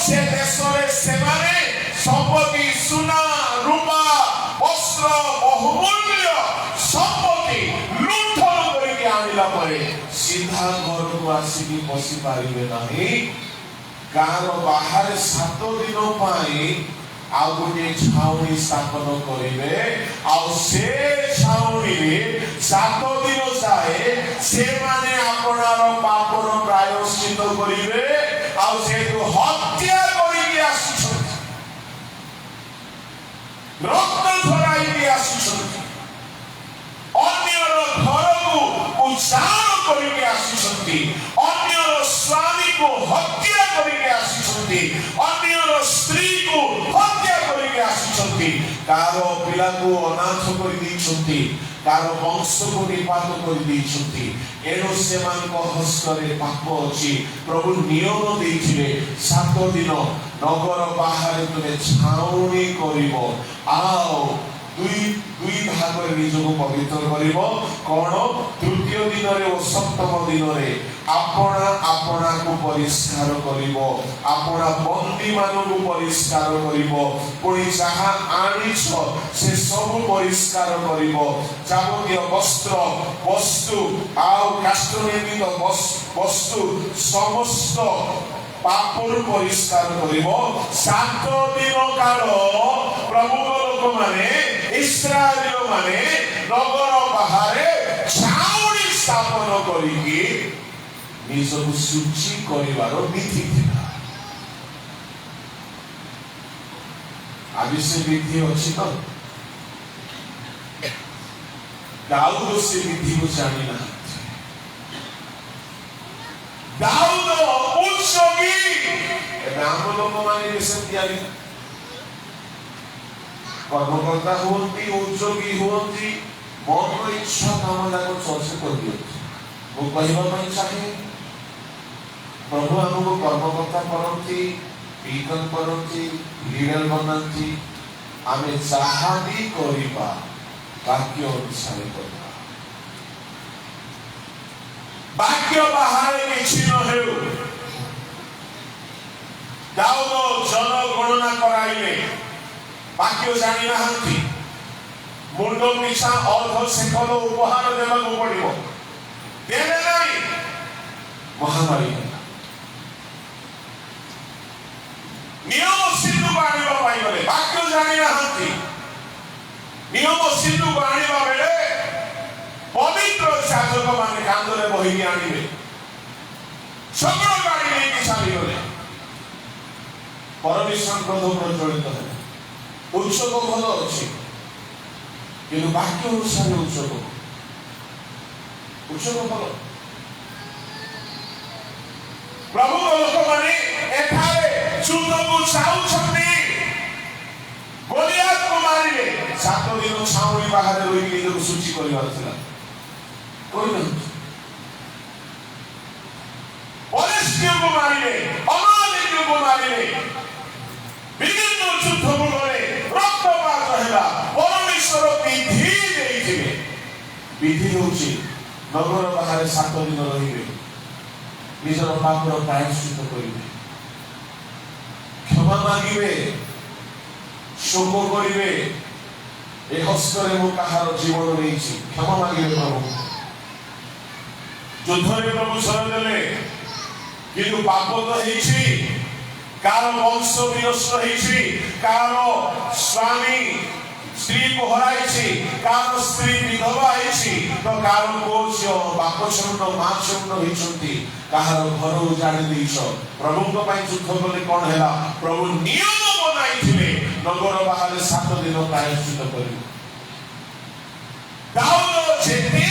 S2: ସେ ଦେଶରେ ସେମାନେ ସମ୍ପତ୍ତି, ସୁନା, ରୂପା, ବସ୍ତ୍ର, ବହୁମୂଲ୍ୟ ସମ୍ପତ୍ତି ଲୁଣ୍ଠନ କରିକି ଆଣିଲା ପରେ ସିଧା ଘରକୁ ଆସିକି ବସି ପାରିବେ ନାହିଁ। ଗାଁର ବାହାରେ 7 ଦିନ ପାଇଁ ଆଉ ଗୋଟିଏ ଛାଉଣି ସ୍ଥାପନ କରିବେ। ଆଉ ସେ ଛାଉଣିରେ 7 ଦିନ ଯାଏ ସେମାନେ ଆପଣାର ପାପର ପ୍ରାୟଶ୍ଚିତ କରିବେ। ଆଉ ଯେହେତୁ ହତ୍ୟା କରିକି ଆସୁଛନ୍ତି, ରକ୍ତ ଝରାଇକି ଆସୁଛନ୍ତି, ଅନ୍ୟର ଘରକୁ ଉଜାଡ଼ କରିକି ଆସୁଛନ୍ତି, ଅନ୍ୟର ସ୍ୱାମୀକୁ ହତ୍ୟା କରିକି ଆସୁଛନ୍ତି, ଅନ୍ୟର ସ୍ତ୍ରୀକୁ ହତ୍ୟା କରିକି ଆସୁଛନ୍ତି, କାହାର ପିଲାକୁ ଅନାଥ କରିଦେଇଛନ୍ତି, କାହାର ବଂଶକୁ ନିପାତ କରିଦେଇଛନ୍ତି। ଏଣୁ ସେମାନଙ୍କ ହସ୍ତରେ ପାପ ଅଛି। ପ୍ରଭୁ ନିୟମ ଦେଇଥିଲେ 7 ଦିନ ନଗର ବାହାରେ ତୁମେ ଛାଉଣି କରିବ। ଆଉ দুই ভাগରେ ନିଜକୁ ପବିତ୍ର କରିବ। କଣ? ତୃତୀୟ ଦିନରେ ଓ ସପ୍ତମ ଦିନରେ ଆପଣାକୁ ପରିଷ୍କାର କରିବ, ଆପଣା ବନ୍ଦୀମାନଙ୍କୁ ପରିଷ୍କାର କରିବ, ପୁଣି ଯାହା ଆଣିଛ ସେ ସବୁ ପରିଷ୍କାର କରିବ। ଯାବତୀୟ ବସ୍ତ୍ର ବସ୍ତୁ ଆଉ କାଷ୍ଠ ନିର୍ମିତ ବସ୍ତୁ ସମସ୍ତ ପାପରୁ ପରିଷ୍କାର କରିବ। 7 ଦିନ କାଳ ପ୍ରଭୁଙ୍କ ଲୋକମାନେ ଇସ୍ରାଏଲ ମାନେ ନଗର ବାହାରେ ଛାଉଣି ସ୍ଥାପନ କରିକି ନିଜକୁ ଶୁଚି କରିବାର ବିଧି ଥିଲା। ଆଜି ସେ ବିଧି ଅଛି ତ? ଦାଉଦ ସେ ବିଧିକୁ ଜାଣିନାହାନ୍ତି। ଦାଉଦ ଉତ୍ସବୀ, ଏବେ ଆମ ଲୋକମାନେ ବି ସେମିତି କର୍ମକର୍ତ୍ତା ହୁଅନ୍ତି, ଉଦ୍యోଗୀ ହୁଅନ୍ତି, ମନର ଇଚ୍ଛା କାମ ଯାକ ଚର୍ଚ୍ଚା କରିଦିଅନ୍ତି। ମୁଁ କହିବା ପାଇଁ ଚାହେଁ, ପ୍ରଭୁ ଆମକୁ କର୍ମକର୍ତ୍ତା କରନ୍ତି, ବିଜ୍ଞାନ କରନ୍ତି, ଲିଡର ବନାନ୍ତି। ଆମେ ଯାହା ବି କରିବା ବାକ୍ୟ ଅନୁସାରେ କରିବା। ବାକ୍ୟ ବାହାରେ କିଛି ନ ହେଉ। ଦାଉଦ ଜନଗଣନା କରାଇଲେ, ବାକ୍ୟ ଜାଣି ନାହାନ୍ତି। ମୁଣ୍ଡ ପିଛା ଅର୍ଧ ସେକଲ ଉପହାର ଦେବାକୁ ପଡିବ, ଦେଲେ ନାହିଁ, ମହାମାରୀ ହେଲା। ନିୟମ ସିନ୍ଧୁକୁ ଆଣିବା ପାଇଁ ଗଲେ, ବାକ୍ୟ ଜାଣି ନାହାନ୍ତି। ନିୟମ ସିନ୍ଧୁକୁ ଆଣିବା ବେଳେ ପବିତ୍ର ଯାଜକ ମାନେ କାନ୍ଧରେ ବହିକି ଆଣିବେ, ଶଗଡ଼ ଗାଡ଼ି ନେଇକି ଚାଲିଗଲେ। ପରମେଶ୍ୱର କ୍ରୋଧ ପ୍ରଜ୍ୱଳିତ ହେଲା। ଉତ୍ସବ ଭଲ ଅଛି, କିନ୍ତୁ ବାକ୍ୟ ଅନୁସାରେ ଉତ୍ସବ ଭଲ। ପ୍ରଭୁଙ୍କ ଲୋକମାନେ ଏଠାରେ ଯୁଦ୍ଧକୁ ଯାଉଛନ୍ତି, ଗୋଲିଆତକୁ ମାରିବେ। 7 ଦିନ ଛାଉଣି ବାହାରେ ରହିକି ନିଜକୁ ଶୁଚି କରିବାର ଥିଲା, କରିନାହାନ୍ତି। ପଲିଷ୍ଟିୟକୁ ମାରିବେ, ଅମାଲେକୀୟକୁ ମାରିବେ। ବିଭିନ୍ନ ଯୁଦ୍ଧକୁ ଗଲେ ରକ୍ତପାତ ହେଲା। ପରମେଶ୍ୱର ବିଧି ଦେଇଥିବେ। ବିଧି ହେଉଛି ନଗର ବାହାରେ 7 ଦିନ ରହିବେ, ନିଜର ପାପର ପ୍ରାୟଶ୍ଚିତ କରିବେ, କ୍ଷମା ମାଗିବେ, ଶୋକ କରିବେ। ଏ ହସ୍ତରେ ମୁଁ କାହାର ଜୀବନ ନେଇଛି, କ୍ଷମା ମାଗିବେ ପ୍ରଭୁ। ଯୁଦ୍ଧରେ ପ୍ରଭୁ ସର ଦେଲେ, କିନ୍ତୁ ପାପ ତ ହେଇଛି। କାହାର ବଂଶ ବିନଷ୍ଟ ହେଇଛି, କାହାର ସ୍ୱାମୀ ସ୍ତ୍ରୀକୁ ହରାଇଛି, କାହାର ସ୍ତ୍ରୀ ବିଧବା ହେଇଛି, ତ କାହାର ପୁଅ ଝିଅ ବାପ ଛଣ୍ଡ ମା ଛଣ୍ଡ ହେଇଛନ୍ତି, କାହାର ଘର ଉଜାଡ଼ି ଦେଇଛ। ପ୍ରଭୁଙ୍କ ପାଇଁ ଯୁଦ୍ଧ କଲେ କଣ ହେଲା? ପ୍ରଭୁ ନିୟମ ବନାଇଥିଲେ, ନଗର ବାହାରେ 7 ଦିନ ପ୍ରାୟଶ୍ଚିତ କରିବେ। ଦାଉଦ ଯେତେ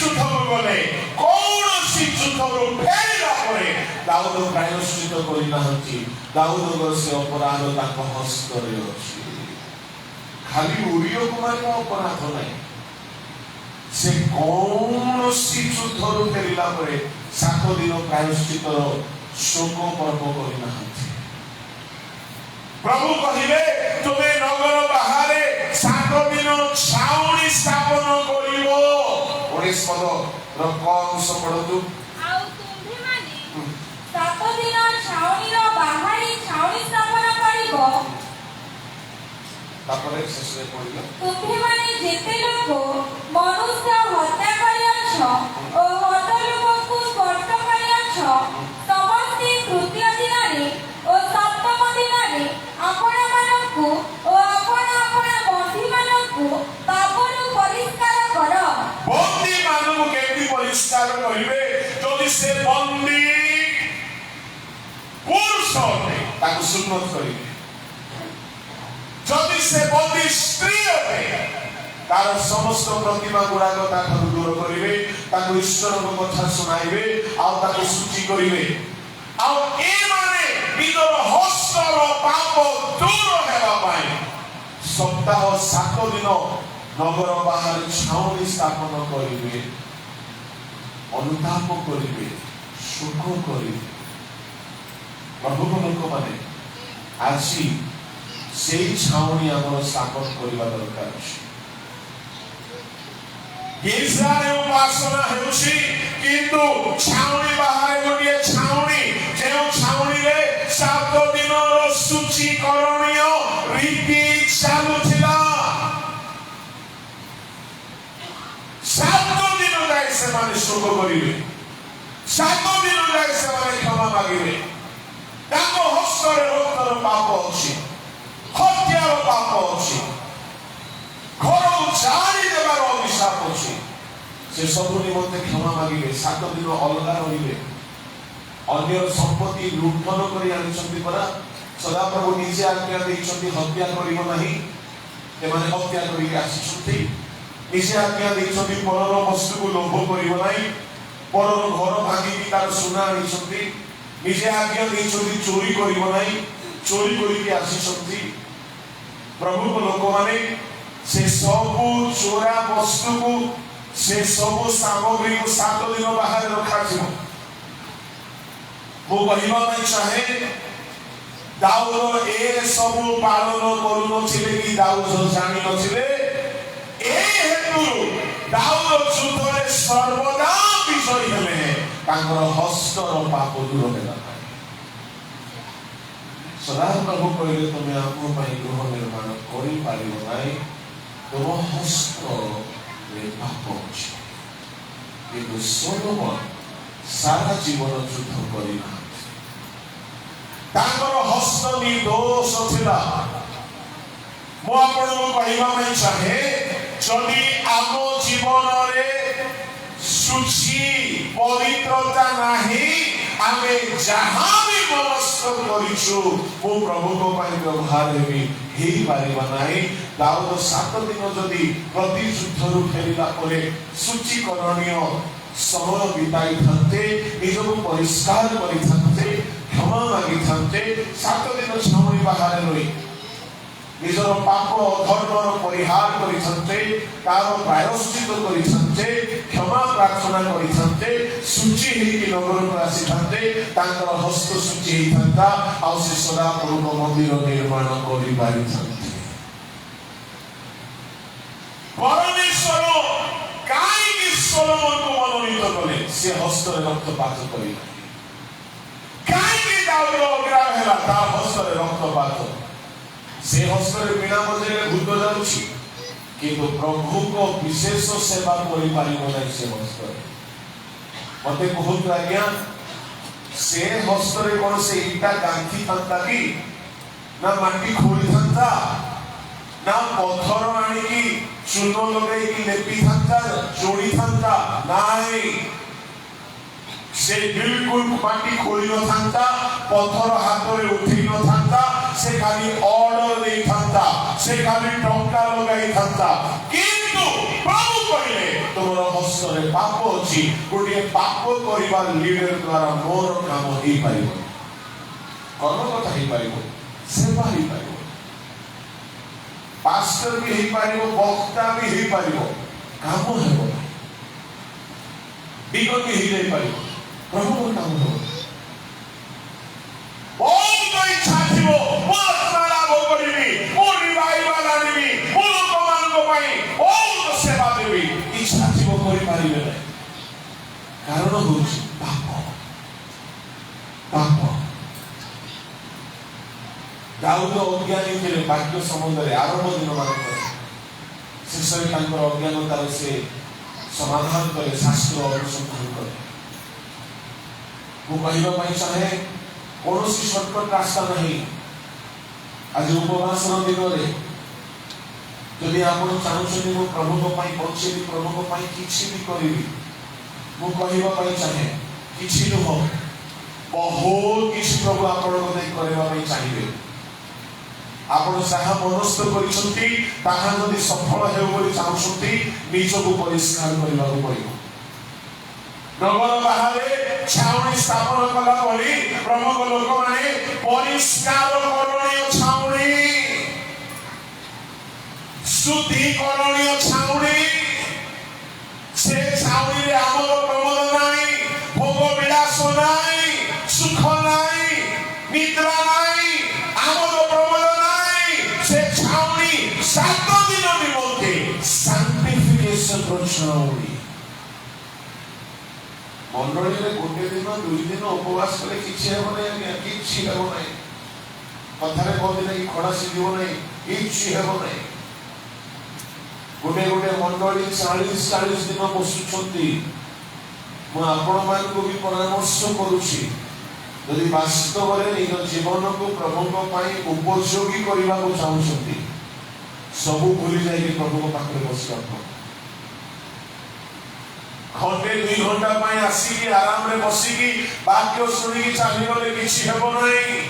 S2: ଯୁଦ୍ଧକୁ ଗଲେ, କୌଣସି ଯୁଦ୍ଧରୁ ଫେରିଲା ପରେ ଦାଉଦ ପ୍ରାୟଶ୍ଚିତ କରିନାହାନ୍ତି। ଦାଉଦଙ୍କର ସେ ଅପରାଧ ତାଙ୍କ ହସ୍ତରେ ଅଛି। ଖାଲି ଉରିୟକୁ ମାରିବା ଅପରାଧ ନାହିଁ, ସେ କୌଣସି ଯୁଦ୍ଧରୁ ଫେରିଲା ପରେ 7 ଦିନ ପ୍ରାୟଶ୍ଚିତର ଶୋକ ପର୍ବ କରିନାହାନ୍ତି। ପ୍ରଭୁ କହିଲେ, ତୁମେ ନଗର ବାହାରେ 7 ଦିନ ଛାଉଣି ସ୍ଥାପନ କରିବ। 19 ପଦର କଂସ ପଢନ୍ତୁ।
S3: ଆଉ ତୁମ୍ଭେମାନେ 7 ଦିନ ଛାଉଣିର ବାହାରେ ଛାଉଣି ସ୍ଥାପନ କରିବ।
S2: ତାପରେ ଶେଷରେ ପଢିଲ,
S3: ତୁମ୍ଭେମାନେ ଯେତେ ଲୋକ ମନୁଷ୍ୟ ହତ୍ୟା କରିଅଛ ଓ ହତ ଲୋକଙ୍କୁ ସ୍ପଷ୍ଟ କରିଅଛ, ସମସ୍ତେ ତୃତୀୟ ଦିନରେ ଓ ସପ୍ତମ ଦିନରେ ଆପଣମାନଙ୍କୁ ଓ ଆପଣା ବନ୍ଦୀମାନଙ୍କୁ ପାପରୁ ପରିଷ୍କାର କର।
S2: ବନ୍ଦୀମାନଙ୍କୁ କେମିତି ପରିଷ୍କାର କରିବେ? ଯଦି ସେ ବନ୍ଦୀ ପୁରୁଷ ଅଟେ, ତାକୁ ସୁନ୍ନତ କରିବେ। ଯଦି ସେ ବନ୍ଦୀ ସ୍ତ୍ରୀ ଅଟେ, ତାର ସମସ୍ତ ପ୍ରତିମା ଗୁଡାକ ତାଠାରୁ ଦୂର କରିବେ, ତାକୁ ଈଶ୍ୱରଙ୍କ କଥା ଶୁଣାଇବେ, ଆଉ ତାକୁ ଶୁଚି କରିବେ। ଆଉ ଏମାନେ ନିଜର ହସ୍ତର ପାପ ଦୂର ହେବା ପାଇଁ ସପ୍ତାହ 7 ଦିନ ନଗର ବାହାରେ ଛାଉଣି ସ୍ଥାପନ କରିବେ, ଅନୁତାପ କରିବେ, ସୁଖ କରିବେ। ପ୍ରଭୁଙ୍କ ଲୋକମାନେ ଆଜି সেই ছাউনি ଆମର ସ୍ଥାପନ କରିବା ଦରକାର ଅଛି। ଗିର୍ଜାରେ ଉପାସନା ହେଉଛି କିନ୍ତୁ ଛାଉଣି ବାହାରେ ଗୋଟିଏ ଛାଉଣି, ଯେଉଁ ଛାଉଣିରେ 7 ଦିନର ସୂଚୀକରଣୀୟ ରୀତି ଚାଲୁଥିଲା। 7 ଦିନ ଯାଏ ସେମାନେ ଶୋକ କରିବେ, 7 ଦିନ ଯାଏ ସେମାନେ କ୍ଷମା ମାଗିବେ। ତାଙ୍କ ହସ୍ତରେ ରକ୍ତର ପାପ ଅଛି, ହତ୍ୟାର ପାପ ଅଛି, ଘରକୁ ଜାଳି ଦେବାର ଅଭିଶାପ ଅଛି। ସେ ସବୁ ନିମନ୍ତେ କ୍ଷମା ମାଗିବେ, 7 ଦିନ ଅଲଗା ରହିବେ। ଅନ୍ୟର ସମ୍ପତ୍ତି ଲୁଣ୍ଠନ କରି ଆଣିଛନ୍ତି ପରା, ସଦାପ୍ରଭୁ ନିଜେ ଆଜ୍ଞା ଦେଇଛନ୍ତି ହତ୍ୟା କରିବ ନାହିଁ, ଏମାନେ ହତ୍ୟା କରିକି ଆସିଛନ୍ତି। ନିଜେ ଆଜ୍ଞା ଦେଇଛନ୍ତି ପରର ବସ୍ତୁକୁ ଲୋଭ କରିବ ନାହିଁ, ପରର ଘର ଭାଙ୍ଗିକି ତାର ସୁନା ଆଣିଛନ୍ତି। ନିଜେ ଆଜ୍ଞା ଦେଇଛନ୍ତି ଚୋରି କରିବ ନାହିଁ, ଚୋରି କରିକି ଆସିଛନ୍ତି। ପ୍ରଭୁଙ୍କ ଲୋକମାନେ ସେ ସବୁ ଚୋରା ବସ୍ତୁକୁ, ସେ ସବୁ ସାମଗ୍ରୀକୁ 7 ଦିନ ବାହାରେ ରଖାଯିବ। ମୁଁ କହିବା ପାଇଁ ଚାହେଁ, ଦାଉଦ ଏ ସବୁ ପାଳନ କରୁନଥିଲେ କି ଦାଉଦ ଜାଣିନଥିଲେ। ଏ ହେତୁରୁ ଦାଉଦ ଯୁଦ୍ଧରେ ସର୍ବଦା ବିଜୟୀ ହେଲେ, ତାଙ୍କର ହସ୍ତର ପାପ ଦୂର ହେଲା। ସଦାପ୍ରଭୁ କହିଲେ ତୁମେ ଆମ ପାଇଁ ଗୃହ ନିର୍ମାଣ କରିପାରିବ ନାହିଁ, ତୁମ ହସ୍ତରେ ପାପ ଅଛି। କିନ୍ତୁ ସୋଲୋମନ ସାରା ଜୀବନ ଯୁଦ୍ଧ କରିନାହାନ୍ତି, ତାଙ୍କର ହସ୍ତ ନିର୍ଦୋଷ ଥିଲା। ମୁଁ ଆପଣଙ୍କୁ କହିବା ପାଇଁ ଚାହେଁ, ଯଦି ଆମ ଜୀବନରେ ଶୁଚି ପବିତ୍ରତା ନାହିଁ, ଆମେ ଯାହା ବି ମନସ୍ଥ କରିଛୁ ମୁଁ ପ୍ରଭୁଙ୍କ ପାଇଁ ବ୍ୟବହାର ହେବି, ହେଇପାରିବ ନାହିଁ। ଦାଉଦ 7 ଦିନ ଯଦି ପ୍ରତି ଯୁଦ୍ଧରୁ ଫେରିଲା ପରେ ସୂଚୀକରଣୀୟ ସମୟ ବିତାଇଥାନ୍ତେ, ନିଜକୁ ପରିଷ୍କାର କରିଥାନ୍ତେ, କ୍ଷମା ମାଗିଥାନ୍ତେ, 7 ଦିନ ଛାଉଣି ବାହାରେ ରହି ନିଜର ପାପ ଅଧର୍ମର ପରିହାର କରିଥାନ୍ତେ, ତାର ପ୍ରାୟଶ୍ଚିତ କରିଥାନ୍ତେ, କ୍ଷମା ପ୍ରାର୍ଥନା କରିଥାନ୍ତେ, ଶୁଚି ହେଇକି ନଗରକୁ ଆସିଥାନ୍ତେ, ତାଙ୍କର ହସ୍ତ ଶୁଚି ହେଇଥାନ୍ତା, ଆଉ ସେ ସଦାପ୍ରଭୁଙ୍କ ମନ୍ଦିର ନିର୍ମାଣ କରିପାରିଥାନ୍ତେ। ପରମେଶ୍ୱର କାହିଁକି ସୋଲୋମନକୁ ମନୋନୀତ କଲେ? ସେ ହସ୍ତରେ ରକ୍ତପାତ କରିଲେ। କାହିଁକି ଦାଉଦ ଅଗ୍ରାହ ହେଲା? ତା ହସ୍ତରେ ରକ୍ତପାତ। ସେ ହସ୍ତରେ ବୀଣା ବଜେଇଲେ ଭୂତ ଯାଉଛି, କିନ୍ତୁ ପ୍ରଭୁଙ୍କ ବିଶେଷ ସେବା କରିପାରିବ ନାହିଁ ସେ ହସ୍ତରେ। ମତେ କୁହନ୍ତୁ ଆଜ୍ଞା, ସେ ହସ୍ତରେ କଣ ସେ ଇଟା ଗାନ୍ଥିଥାନ୍ତା କି? ନା ମାଟି ଖୋଳିଥାନ୍ତା? ନା ପଥର ଆଣିକି ଚୂନ ଲଗେଇକି ଲେପିଥାନ୍ତା, ଯୋଡ଼ିଥାନ୍ତା? ନାଇଁ, ସେ ବିଲକୁଲ ମାଟି ଖୋଳି ନଥାନ୍ତା, ପଥର ହାତରେ ଉଠେଇ ନଥାନ୍ତା, ସେ ଖାଲି ଅର୍ଡର ଦେଇଥାନ୍ତା, ସେ ଖାଲି ଟଙ୍କା ଲଗାଇଥାନ୍ତା। କିନ୍ତୁ ପ୍ରଭୁ କହିଲେ ତୁମର ହସ୍ତରେ ପାପ ଅଛି। ଗୋଟିଏ ପାପ କରିବା ଲିଡର ଦ୍ୱାରା ମୋର କାମ ହେଇପାରିବ, କର୍ମକଥା ହେଇପାରିବ, ସେବା ହେଇପାରିବ, ପାଷ୍ଟର ବି ହେଇପାରିବ, ବକ୍ତା ବି ହେଇପାରିବ, କାମ ହେବ ନାହିଁ, ବିଗତ ହେଇଯାଇପାରିବ, ପ୍ରଭୁଙ୍କ କାମ ହେବ। ବହୁତ ଇଚ୍ଛା ଥିବ, ମୁଁ ଆତ୍ମା ଲାଭ କରିବି, ମୁଁ ରିଭାଇଭାଲ ଆଣିବି, ମୁଁ ଲୋକମାନଙ୍କ ପାଇଁ ବହୁତ ସେବା ଦେବି, ଇଚ୍ଛା ଥିବ, କରିପାରିବେ ନାହିଁ। କାରଣ ହଉଛି ପାପ। ପାପ। ଦାଉଦ ଅଜ୍ଞାନୀ ଥିଲେ ବାକ୍ୟ ସମ୍ବନ୍ଧରେ ଆରମ୍ଭ ଦିନ ମାନଙ୍କରେ, ଶେଷରେ ତାଙ୍କର ଅଜ୍ଞାନତାର ସେ ସମାଧାନ କଲେ, ଶାସ୍ତ୍ର ଅନୁସନ୍ଧାନ କଲେ। ମୁଁ କହିବା ପାଇଁ ଚାହେଁ, କୌଣସି ସର୍ଟକଟ ରାସ୍ତା ନାହିଁ। ଆଜି ଉପବାସର ଦିନରେ ଯଦି ଆପଣ ଚାହୁଁଛନ୍ତି ମୁଁ ପ୍ରଭୁଙ୍କ ପାଇଁ ବଞ୍ଚିବି, ପ୍ରଭୁଙ୍କ ପାଇଁ କିଛି ବି କରିବି, ମୁଁ କହିବା ପାଇଁ ଚାହେଁ କିଛି ନୁହଁ, ବହୁତ କିଛି ପ୍ରଭୁ ଆପଣଙ୍କ ପାଇଁ କରିବା ପାଇଁ ଚାହିଁବେ। ଆପଣ ଯାହା ମନସ୍ଥ କରିଛନ୍ତି ତାହା ଯଦି ସଫଳ ହେଉ ବୋଲି ଚାହୁଁଛନ୍ତି, ନିଜକୁ ପରିଷ୍କାର କରିବାକୁ ପଡ଼ିବ। ନଗର ବାହାରେ ଛାଉଣି ସ୍ଥାପନ କଲା ଭଳି ପ୍ରମୁଖ ଲୋକମାନେ ପରିଷ୍କାର କରଣୀୟ ଛାଉଣି, ଶୁଦ୍ଧିକରଣୀୟ ଛାଉଣି, ସେ ଛାଉଣିରେ ଆମର ପ୍ରମୋଦ ନାହିଁ, ଭୋଗ ବିଳାସ ନାହିଁ, ସୁଖ ନାହିଁ, ନିଦ୍ରା ନାହିଁ, ଆମର ପ୍ରମୋଦ ନାହିଁ, साउणी मंडली रे गोटे दिन दुई दिन उपवास कले किछि हेबो नै आज्ञा किछि हेबो नै कथारे कहते नै खड़ा सिजिबो नै किछि हेबो नै गोटे गोटे मंडली 40 दिन बसुछंती मु आपण मानकु भी परामर्श करूछि यदि वास्तव में निज जीवन को प्रभु उपयोगी करने को चाहते सबू भूली जाए प्रभु को पाखे बस घंटे 2 घंटा आसिकी आराम रे बसिकी वाक्य शुणिकी चलीगले किसी हेब नहीं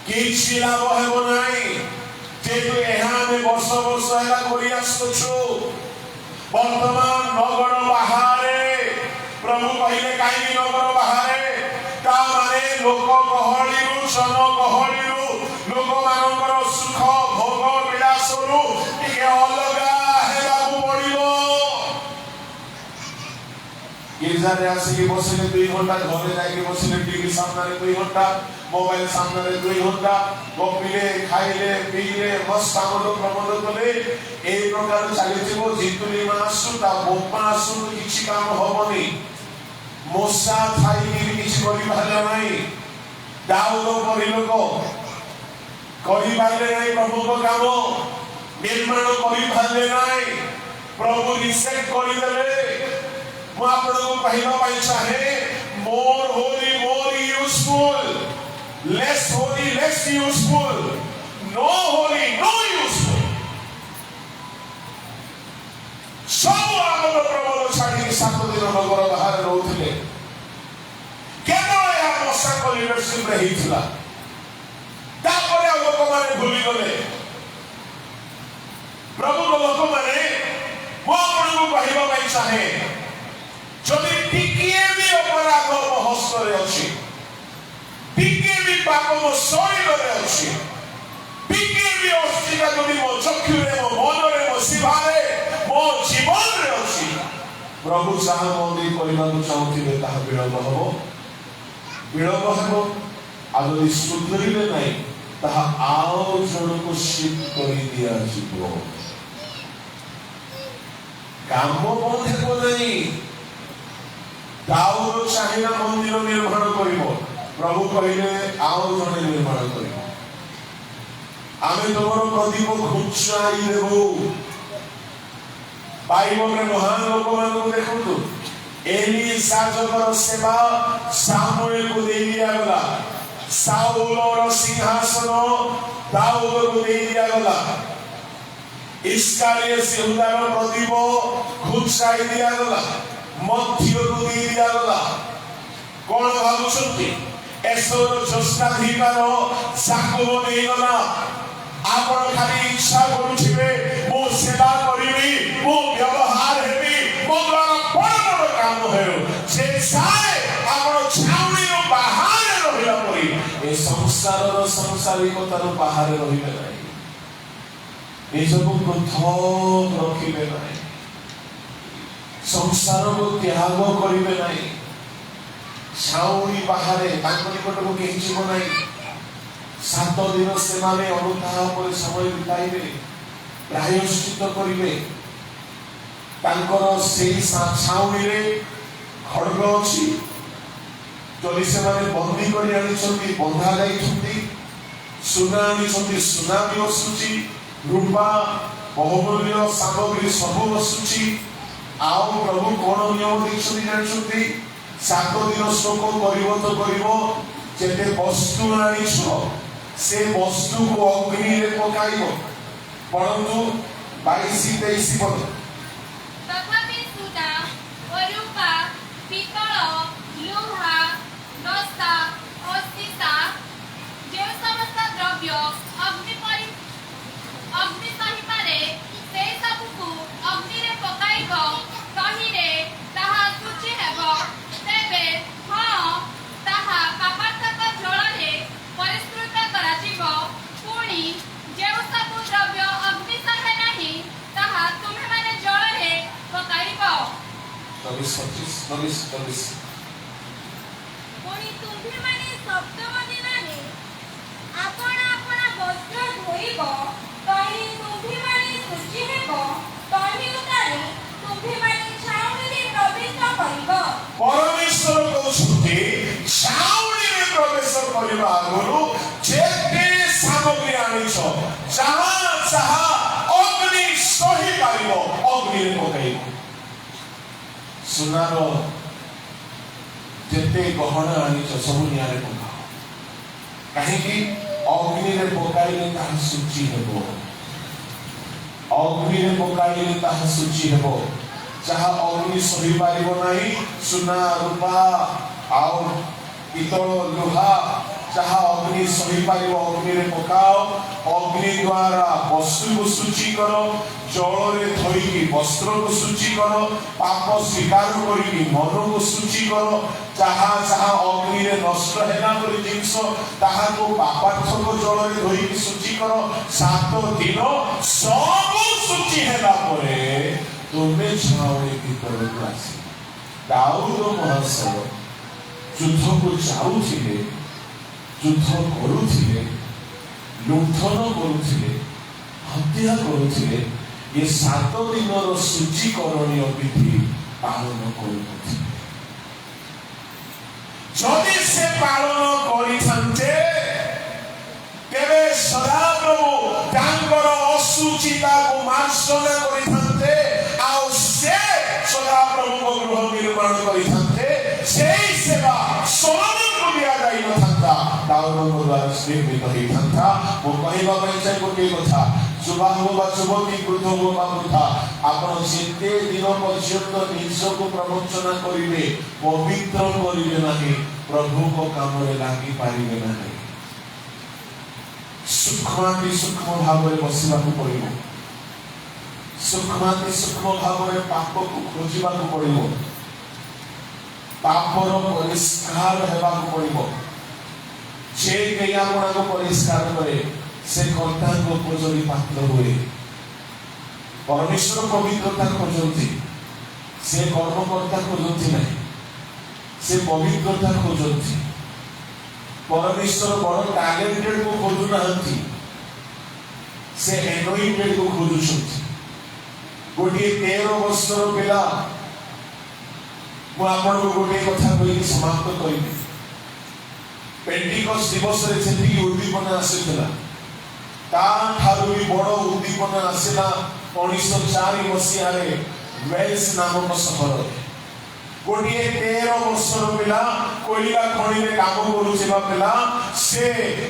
S2: किसी लाभ हेब नहीं जेतु यहाँ वर्ष वर्ष है कर आसुछु वर्तमान नगर बाहर प्रभु कहले कहीं नगर बाहर तामाने लोक गहली जन गहली लोक मानकर सुख भोग विलास टिके अलगा हेबाकू पड़िबो गिरजारे आसिकी बसिले 2 घंटा घरे जाके बसिले टीवी सामने 2 घंटा मोबाइल सामने 2 घंटा गपिले खाइले पीले मस्त आनंद प्रमोद कले ए प्रकार चलीथिबो जितुली मासु ता बोपासु किछि काम होबनी मोसा थाई किछि करि भाले नाही दाऊद परि लोक करि भाले नाही प्रभु को काम निर्माण करि भाले नाही प्रभु रिसेट करि देले मु आपन को कहबा पाई चाहे more holy more useful less holy less useful no holy no useful सब आनंद प्रबल छाड़ी 7 दिन नगर बाहर रहउथिले केवल या मसा को लीडरशिप रे हिथिला तापरे लोक माने भूली गले प्रभु लोक माने मो आपन को कहबा पाई चाहे जदि टिकिए भी अपराध मो हस्तरे अछि टिकिए भी पाप मो शरीर रे अछि टिकिए भी अस्तिका जदि मो चक्षु रे मो मन रे मो शिवारे मो जीवन रे अछि प्रभु चाह मंदी करबा को चाहथिबे ताहा विलंब हेबो आ जदि सुधरिले नै ताहा आओ जण को शिफ्ट करि दिया जिवो काम बंद हेबो नै दाऊद चाहिला मंदिर निर्माण करिबो प्रभु कहिले आओ जने निर्माण करिबो आमे तोर प्रदीप घुचाई देबो बाइबल रे महान लोक मान को देखंतु एली साजकर सेवा सामुएल को दे दिया गला साउल रो सिंहासन दाऊद को दे दिया गला इस्कारियत यहूदा रो प्रदीप घुचाई दिया गला मध्य को दे दिया गला कौन भावुछंती एसोर जोस्ताधिकार साको दे गला आपण खाली इच्छा करूछिबे मो सेवा करिबी मो व्यवहार हेबी मो द्वारा बड़ बड़ काम हेउ से सारे आपण छाउनी रो बाहर रहिला परी ए संसार रो संसारिकता रो बाहर रहिबे नै निजको प्रथम रखिबे नै संसार को त्याग करिबे नाही छाउनी बाहरे तांको निकट को केहि जीव नाही 7 दिन से माने अनुताप पर समय बिताइबे प्रायश्चित करिबे तांकर सेही छाउनी रे खड्ग अछि जदि से माने बंदी करि आनि छथि बंधा जाई छथि सुना आनि छथि सुना भी असुची रूपा बहुमूल्य सामग्री सब असुची आओ प्रभु कोन नियम देखछथि जानछथि 7 दिन शोक करिवो तो करिवो जेते वस्तु आनी छ से वस्तु को अग्नि रे पकाइबो परंतु 22-23 पद
S4: तथापि सुना वरुपा पितल लोहा दस्ता अस्तिता जे समस्त द्रव्य अग्नि सहितारे से सबको अग्नि रे पकाइबो कहिरे ताहा सूची हेबो तेबे हां ताहा पापात्मक जल रे परिष्कृत कराजिबो पुणी जे सब द्रव्य अग्नि सहे नाही ताहा तुम्हे माने जल रे पकाइबो
S2: 24
S3: पुणी तुम्हे माने सप्तम दिन रे आपण वस्त्र धोइबो कहि तुम्हे माने सूची हेबो तहि उतारे तुम्हे
S2: କରିବା ଆଗରୁ ଯେତେ ସାମଗ୍ରୀ ଆଣିଛ ଯାହା ଯାହା ଅଗ୍ନି ସହି ପାରିବ ଅଗ୍ନିରେ ପକାଇବ। ସୁନାର ଯେତେ ଗହଣା ଆଣିଛ ସବୁ ନିଆଁରେ ପକାଅ। କାହିଁକି? ଅଗ୍ନିରେ ପକାଇଲେ ତାହା ଶୁଚି ହେବ। ଅଗ୍ନିରେ ପକାଇଲେ ତାହା ଶୁଚି ହେବ। ଯାହା ଅଗ୍ନି ସହିପାରିବ ନାହିଁ, ସୁନା ରୂପା ଆଉ ପିତ୍ତଳ ଲୁହା ଯାହା ଅଗ୍ନି ସହିପାରିବ ଅଗ୍ନିରେ ପକାଅ। ଅଗ୍ନି ଦ୍ୱାରା ବସ୍ତୁକୁ ଶୁଚି କର, ଜଳରେ ଧୋଇକି ବସ୍ତ୍ରକୁ ଶୁଚି କର, ପାପ ସ୍ୱୀକାର କରିକି ମନକୁ ଶୁଚି କର। ଯାହା ଯାହା ଅଗ୍ନିରେ ନଷ୍ଟ ହେଲା ପରି ଜିନିଷ ତାହାକୁ ପାପାର୍ଥକ ଜଳରେ ଧୋଇକି ଶୁଚି କର। 7 ଦିନ ସବୁ ଶୁଚି ହେଲା ପରେ ତୁମେ ଛାଉଣି ଭିତରକୁ ଆସ। ଦାଉଦ ମହାଶୟ ଯୁଦ୍ଧକୁ ଯାଉଥିଲେ, ଯୁଦ୍ଧ କରୁଥିଲେ, ଲୁଣ୍ଠନ କରୁଥିଲେ, ହତ୍ୟା କରୁଥିଲେ। ଏ 7 ଦିନର ଶୁଚିକରଣୀୟ ବିଧି ପାଳନ କରୁନଥିଲେ। ଯଦି ସେ ପାଳନ କରିଥାନ୍ତେ ତେବେ ସଦାପ୍ରଭୁ ତାଙ୍କର ଅଶୁଚିତାକୁ ମାର୍ଜନା କରିଥାନ୍ତେ, ଆଉ ସେ ସଦାପ୍ରଭୁଙ୍କ ଗୃହ ନିର୍ମାଣ କରିଥାନ୍ତେ। ସେଇ ସେବା ସୋଲୋମନଙ୍କୁ ଦିଆଯାଇନଥାନ୍ତା, ଦାଉଦଙ୍କ ଦ୍ୱାରା ନିର୍ମିତ ହେଇଥାନ୍ତା। ମୁଁ କହିବା ପାଇଁ ଚାହେଁ ଗୋଟିଏ କଥା, ଯୁବା ହୁଅ ବା ଯୁବତୀ, ବୃଦ୍ଧ ହୁଅ ବା ବୃଦ୍ଧା, ଆପଣ ଯେତେ ଦିନ ପର୍ଯ୍ୟନ୍ତ ନିଜକୁ ପ୍ରବଞ୍ଚନା କରିବେ, ପବିତ୍ର କରିବେ ନାହିଁ, ପ୍ରଭୁଙ୍କ କାମରେ ଲାଗିପାରିବେ ନାହିଁ। ସୂକ୍ଷ୍ମାତି ସୂକ୍ଷ୍ମ ଭାବରେ ବସିବାକୁ ପଡ଼ିବ। ସୂକ୍ଷ୍ମାତି ସୂକ୍ଷ୍ମ ଭାବରେ ପାପକୁ ଖୋଜିବାକୁ ପଡ଼ିବ। ପାପର ପରିଷ୍କାର ହେବାକୁ ପଡ଼ିବ। ଯେ କେହି ଆପଣଙ୍କୁ ପରିଷ୍କାର କରେ ସେ କର୍ତ୍ତାଙ୍କ ଉପଯୋଗୀ ପାତ୍ର ହୁଏ। ପରମେଶ୍ୱର ପବିତ୍ରତା ଖୋଜନ୍ତି, ସେ କର୍ମକର୍ତ୍ତା ଖୋଜନ୍ତି ନାହିଁ, ସେ ପବିତ୍ରତା ଖୋଜନ୍ତି। ପରମେଶ୍ୱର ବଡ଼ ଟ୍ୟାଲେଣ୍ଟେଡ କୁ ଖୋଜୁନାହାନ୍ତି, ସେ ଏନୋଇଣ୍ଟେଡ କୁ ଖୋଜୁଛନ୍ତି। ଗୋଟିଏ 13 ବର୍ଷର ପିଲା, ମୁଁ ଆପଣଙ୍କୁ ଗୋଟିଏ କଥା କହିକି ସମାପ୍ତ କରିବି। ପେଣ୍ଟିକଷ୍ଟ ଦିବସରେ ଯେତିକି ଉଦ୍ଦୀପନା ଆସିଥିଲା, ତାଠାରୁ ବି ବଡ଼ ଉଦ୍ଦୀପନା ଆସିଲା 1904 ମସିହାରେ ୱେଲ୍ସ ନାମକ ସହରରେ। ଗୋଟିଏ 13 ବର୍ଷର ପିଲା, କୋଇଲା ଖଣିରେ କାମ କରୁଥିବା ପିଲା, ସେ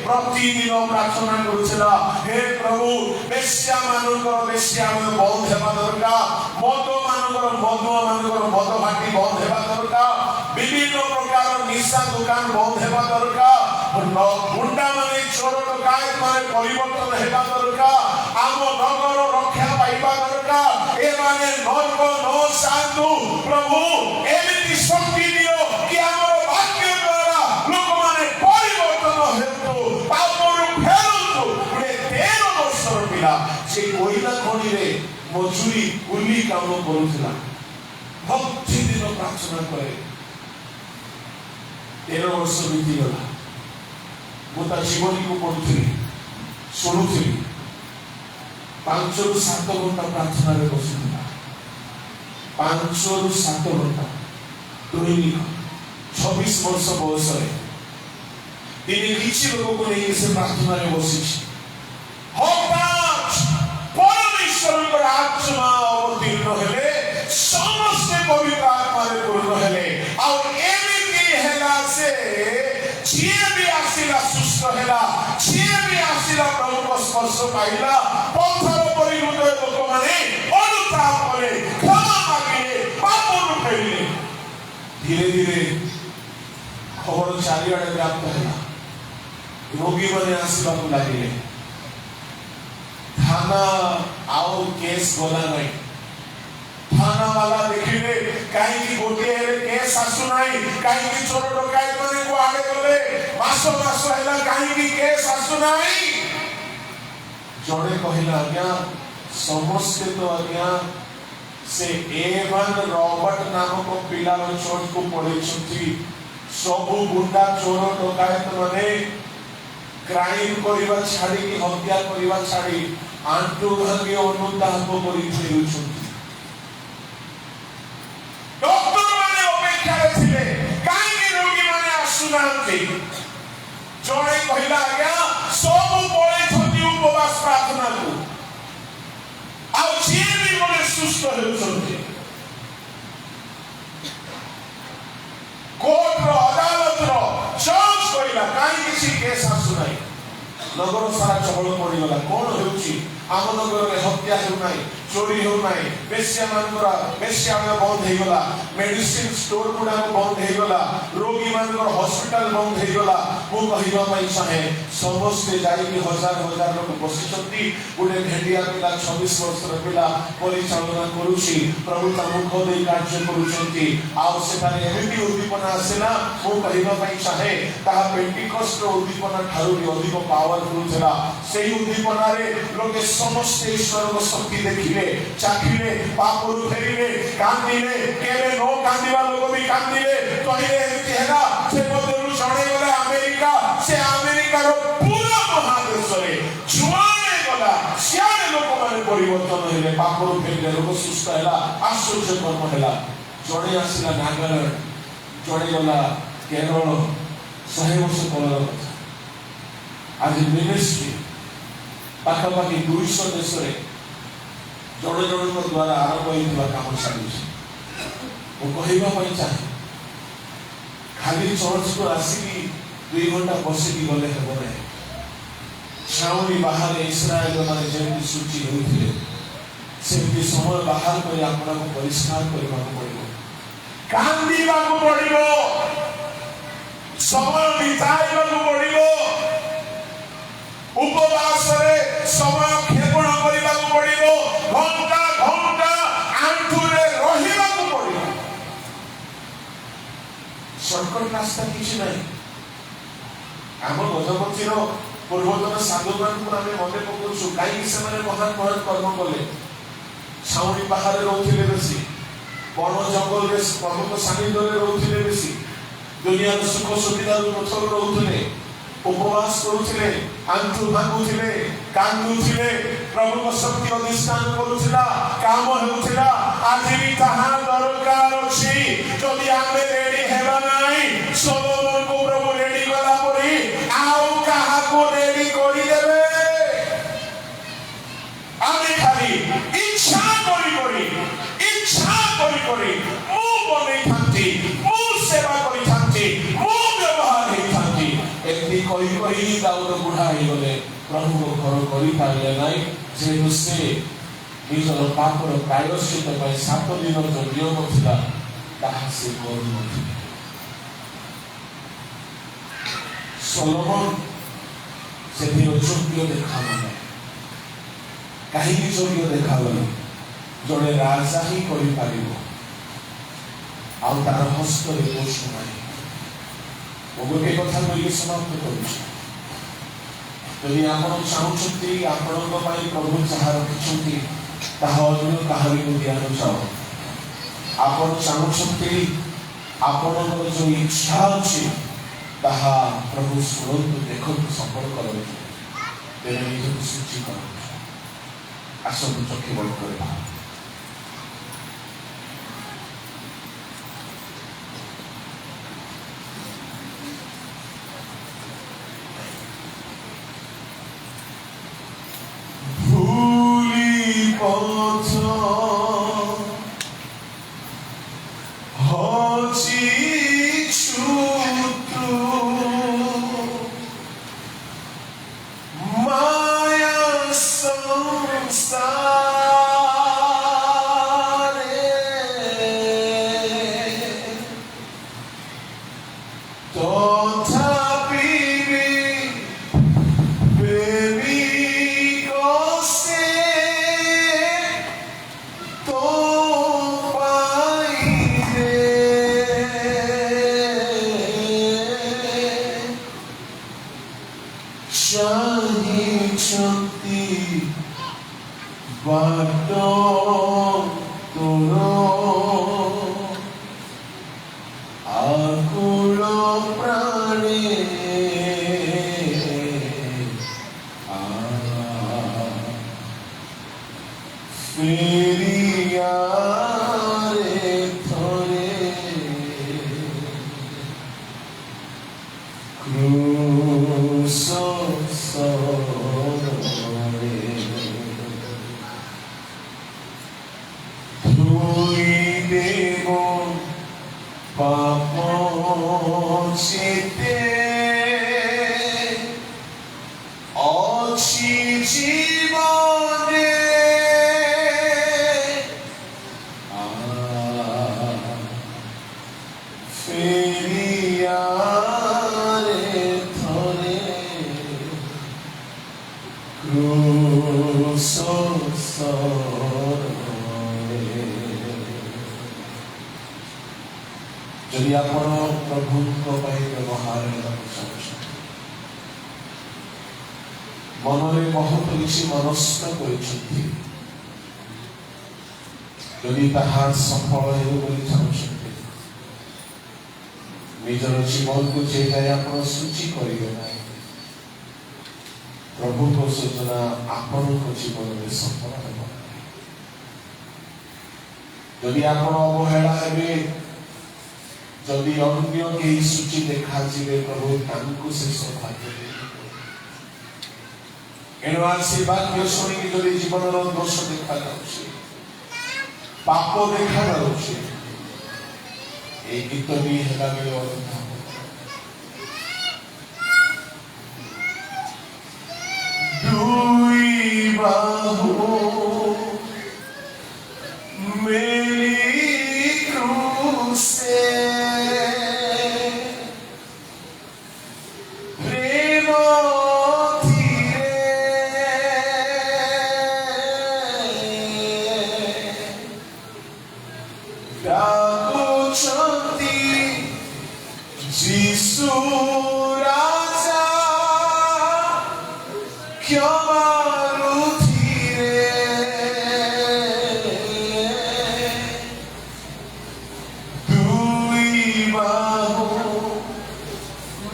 S2: ପ୍ରତିଦିନ ପ୍ରାର୍ଥନା କରୁଥିଲା, ହେ ପ୍ରଭୁ ବେଶ୍ୟା ମାନଙ୍କର ବେଶ୍ୟା ବନ୍ଦ ହେବା ଦରକାର, ମଦୁଆ ମାନଙ୍କର ମଦ ଭାଟି ବନ୍ଦ ହେବା ଦରକାର, ବିଭିନ୍ନ ପ୍ରକାର ନିଶା ଦୋକାନ ବନ୍ଦ ହେବା ଦରକାର, ଗୁଣ୍ଡା ମାନେ ଚୋର ଡକାୟତ ମାନେ ପରିବର୍ତ୍ତନ ହେବା ଦରକାର, ଆମ ନଗର ରକ୍ଷା ପାଇବା ଦରକାର। ଏମାନେ ନର୍କ ନ ସାଧୁ, ପ୍ରଭୁ ଏମିତି ଶକ୍ତି ଦିଅ କି ଆମର ବାକ୍ୟ ଦ୍ୱାରା ଲୋକମାନେ ପରିବର୍ତ୍ତନ ହେତୁ, ପାପରୁ ଫେରନ୍ତୁ। ଗୋଟେ 13 ବର୍ଷର ପିଲା ସେ କୋଇଲା ଖଣିରେ ମଜୁରୀ କୁଲି କାମ କରୁଥିଲା, ପ୍ରତିଦିନ ପ୍ରାର୍ଥନା କରେ। 13 ବର୍ଷ ବିତିଗଲା। ମୁଁ ତା ଜୀବନୀକୁ ପଢୁଥିଲି, ଶୁଣୁଥିଲି। 5 ରୁ 7 ଘଣ୍ଟା ପ୍ରାର୍ଥନାରେ ବସୁଥିଲା। 5 ରୁ 7 ଘଣ୍ଟା ଦୈନିକ। 26 ବର୍ଷ ବୟସରେ ଦିନେ କିଛି ଲୋକଙ୍କୁ ନେଇକି ସେ ପ୍ରାର୍ଥନାରେ ବସିଛି। ହଠାତ୍ ପରମେଶ୍ୱରଙ୍କର ଆତ୍ମା ଅବତୀର୍ଣ୍ଣ ହେଲେ, ସମସ୍ତେ ପବିତ୍ର ଆତ୍ମାରେ ପୂର୍ଣ୍ଣ ହେଲେ। ଆଉ ଏମିତି ହେଲା ଯେ ଯିଏ ବି ଆସିଲା ସୁସ୍ଥ ହେଲା, ଯିଏ ବି ଆସିଲା ପ୍ରଭୁଙ୍କ ସ୍ପର୍ଶ ପାଇଲା। ପଥର ପରି ହୃଦୟ ଲୋକମାନେ ଅନୁତାପ କଲେ, କ୍ଷମା ମାଗିଲେ, ପାପରୁ ଫେରିଲେ। ଧୀରେ ଧୀରେ ଖବର ଚାରିଆଡ଼େ ବ୍ୟାପ୍ତ ହେଲା, ରୋଗୀମାନେ ଆସିବାକୁ ଲାଗିଲେ। ଥାନା ଆଉ କେସ୍ ଗଲା ନାହିଁ। ଥାନା ବାଲା ଦେଖିଲେ କାହିଁକି ଗୋଟିଏ ହେଲେ କେସ୍ ଆସୁନାହିଁ, କାହିଁକି ଚୋର ଡକାୟତ ମାନେ କୁଆଡେ ଗଲେ, ମାସ ହେଲା କାହିଁକି କେସ୍ ଆସୁନାହିଁ। ଜଣେ କହିଲା, ଆଜ୍ଞା ସମସ୍ତେ ତ ଆଜ୍ଞା ସେ ଏଭାନ ରବର୍ଟ ନାମକ ପିଲାର ଚୋଟକୁ ପଳେଇଛନ୍ତି। ସବୁ ଗୁଣ୍ଡା ଚୋର ଡକାୟତ ମାନେ କ୍ରାଇମ କରିବା ଛାଡ଼ିକି, ହତ୍ୟା କରିବା ଛାଡ଼ି ଆଣ୍ଠୁ ଭାଙ୍ଗି ଅନୁତାପ କରି ଫେରୁଛନ୍ତି। ଡକ୍ଟର ମାନେ ଅପେକ୍ଷାରେ ଥିଲେ, କାହିଁକି ରୋଗୀ ମାନେ ଆସୁନାହାନ୍ତି? ସୁସ୍ଥ ହେଉଛନ୍ତି। କୋର୍ଟର ଅଦାଲତର ଜଜ୍ କହିଲା କାହିଁ କିଛି କେସ୍ ଆସୁନାହିଁ। ନଗର ସାରା ଚହଳ ପଡ଼ିଗଲା। କଣ ହେଉଛି? ଆମ ନଗରରେ ହତ୍ୟା ହେଉନାହିଁ, ଚୋରି ହେଉନାହିଁ, ବେଶ୍ୟାଳୟ ବନ୍ଦ ହେଇଗଲା, ମେଡିସିନ ଷ୍ଟୋର ଗୁଡାକ ବନ୍ଦ ହେଇଗଲା, ରୋଗୀ ମାନଙ୍କର ହସ୍ପିଟାଲ ବନ୍ଦ ହେଇଗଲା। ମୁଁ କହିବା ପାଇଁ ଚାହେଁ ସମସ୍ତେ ଯାଇକି ହଜାର ହଜାର ଲୋକ ବସିଛନ୍ତି। ଗୋଟେ ଭେଣ୍ଡିଆ ପିଲା 26 ବର୍ଷର ପିଲା ପରିଚାଳନା କରୁଛି। ପ୍ରଭୁ ତା ମୁଖ ଦେଇ କାର୍ଯ୍ୟ କରୁଛନ୍ତି। ଆଉ ସେଠାରେ ଏମିତି ଉଦ୍ଦୀପନା ଆସିଲା, ମୁଁ କହିବା ପାଇଁ ଚାହେଁ ତାହା ପେଣ୍ଟିକଷ୍ଟର ଉଦ୍ଦୀପନା ଠାରୁ ବି ଅଧିକ ପାୱାରଫୁଲ ଥିଲା। ସେଇ ଉଦ୍ଦୀପନାରେ ଲୋକେ ସମସ୍ତେ ଈଶ୍ୱରଙ୍କ ଶକ୍ତି ଦେଖିଲେ, ଚାଖିଲେ, ପାପରୁ ଫେରିଲେ, କାନ୍ଦିଲେ। କେବେ ନ କାନ୍ଦିବା ଲୋକ ବି କାନ୍ଦିଲେ। କହିଲେ ଏମିତି ହେଲା। ସେ ମଧ୍ୟରୁ ଜଣେ ଗଲେ ଆମେରିକା। ସେ ଆମେରିକାର ପୁରା ମହାଦେଶରେ ଯୁଆଡ଼େ ଗଲା ସିଆଡ଼େ ଲୋକମାନେ ପରିବର୍ତ୍ତନ ହେଲେ, ପାପରୁ ଫେରିଲେ, ଲୋକ ସୁସ୍ଥ ହେଲା, ଆଶ୍ଚର୍ଯ୍ୟ କର୍ମ ହେଲା। ଜଣେ ଆସିଲା ନାଗାଲାଣ୍ଡ, ଜଣେ ଗଲା କେରଳ। 100 ବର୍ଷ ତଳର କଥା। ଆଜି ମିନିଷ୍ଟ୍ରି ପାଖାପାଖି 200 ଦେଶରେ ଜଣ ଜଣଙ୍କ ଦ୍ୱାରା ଆରମ୍ଭ ହୋଇଥିବା କାମ ଚାଲୁଛି। ମୁଁ କହିବା ପାଇଁ ଚାହେଁ ଖାଲି ଚର୍ଚ୍ଚକୁ ଆସିକି 2 ଘଣ୍ଟା ବସିକି ଗଲେ ହେବ ନାହିଁ। ଛାଉଣି ବାହାରେ ଇସ୍ରାଏଲ ମାନେ ଯେମିତି ସୂଚି ହେଉଥିଲେ ସେମିତି ସମୟ ବାହାର କରି ଆପଣଙ୍କୁ ପରିଷ୍କାର କରିବାକୁ ପଡ଼ିବ, କାନ୍ଦିବାକୁ ପଡ଼ିବ, ସମୟ ବିତାଇବାକୁ ପଡ଼ିବ, ଉପବାସରେ ସମୟ କ୍ଷେପଣ କରିବାକୁ ପଡ଼ିବ, ଘଣ୍ଟା ଘଣ୍ଟା ଆଣ୍ଠୁରେ ରହିବାକୁ ପଡ଼ିବ। ସର୍ଟକଟ ରାସ୍ତା କିଛି ନାହିଁ। ଆମ ଗଜପତିର ପୂର୍ବତନ ସାଧୁମାନଙ୍କୁ ଆମେ ମନେ ପକାଉଛୁ କାହିଁକି ସେମାନେ ମହାନ ମହାନ କର୍ମ କଲେ। ଛାଉଣି ବାହାରେ ରହୁଥିଲେ ବେଶୀ, ବଣ ଜଙ୍ଗଲରେ ପ୍ରଭୁଙ୍କ ସାନ୍ନିଧ୍ୟରେ ରହୁଥିଲେ ବେଶୀ, ଦୁନିଆର ସୁଖ ସୁବିଧାରୁ ପଛରେ ରହୁଥିଲେ, ଉପବାସ କରୁଥିଲେ, ଆଣ୍ଠୁ ଭାଙ୍ଗୁଥିଲେ, କାନ୍ଦୁଥିଲେ, ପ୍ରଭୁଙ୍କ ଶକ୍ତି ଅଧିଷ୍ଠାନ କରୁଥିଲା, କାମ ହେଉଥିଲା। ଆଜି ବି ତାହା ଦରକାର ଅଛି। ଯଦି ଆମେ ରେଡି ହେବା ନାହିଁ, ସଲୋମନକୁ ପ୍ରଭୁ ରେଡି କଲା ପରି ଆଉ କାହାକୁ ରେଡି କରିଦେବେ? ଆମେ ଖାଲି ଇଚ୍ଛା କରି ମୁଁ ବନେଇଥାନ୍ତି, ମୁଁ ସେବା କରିଥାନ୍ତି, ମୁଁ ବ୍ୟବହାର ହେଇଥାନ୍ତି। ଏମିତି କହି ଦାଉଦ ବୁଢା ହେଇଗଲେ, ପ୍ରଭୁଙ୍କ ଘର କରିପାରିଲେ ନାହିଁ। ଯେହେତୁ ସେ ନିଜର ପାପର ପ୍ରାୟଶ୍ଚିତ ପାଇଁ 7 ଦିନର ଯୋଉ ନିୟମ ଥିଲା ତାହା ସେ କରୁନଥିଲେ। ସଲୋମନ ସେଥିର ଯୋଗ୍ୟ ଦେଖାଗଲା। କାହିଁକି ଯୋଗ୍ୟ ଦେଖାଗଲା? ଜଣେ ରାଜା ହିଁ କରିପାରିବ, ଆଉ ତାର ହସ୍ତରେ ଦୋଷ ନାହିଁ। ମୁଁ ଗୋଟେ କଥା କହିକି ସମାପ୍ତ କରୁଛି। ଯଦି ଆପଣ ଚାହୁଁଛନ୍ତି ଆପଣଙ୍କ ପାଇଁ ପ୍ରଭୁ ଯାହା ରଖିଛନ୍ତି ତାହା ଅନ୍ୟ କାହାରିକୁ ଦିଆନଯାଉ। ଆପଣ ଚାହୁଁଛନ୍ତି ଆପଣଙ୍କର ଯୋଉ ଇଚ୍ଛା ଅଛି ତାହା ପ୍ରଭୁ ଶୁଣନ୍ତୁ, ଦେଖନ୍ତୁ, ସଫଳ କରନ୍ତୁ, ତେବେ ନିଜକୁ ସୂଚି କରନ୍ତୁ। ଆସନ୍ତୁ ଚକ୍ଷୁ ବନ୍ଦ କରିବା। जदि आपण प्रभु व्यवहार मन में बहुत किसी मनस्थ जदि ताहार सफल चाहते निजर जीवन को जे जाए आप सूची करेंगे ना प्रभु को सूचना आपण को जीवन में सफल हो जदि आप अवहेला हे जदि अन्य कई सूची देखा जीवे प्रभु तांको से सौभाग्य एणु आशीर्वाद शुणी जदि जीवन दोष देखा जाऊँ पाप देखा जाऊँ ये गीत भी है दुई बाहु मेरी क्रूसे प्रेम जीसु राजा क्षमा दुई बाहु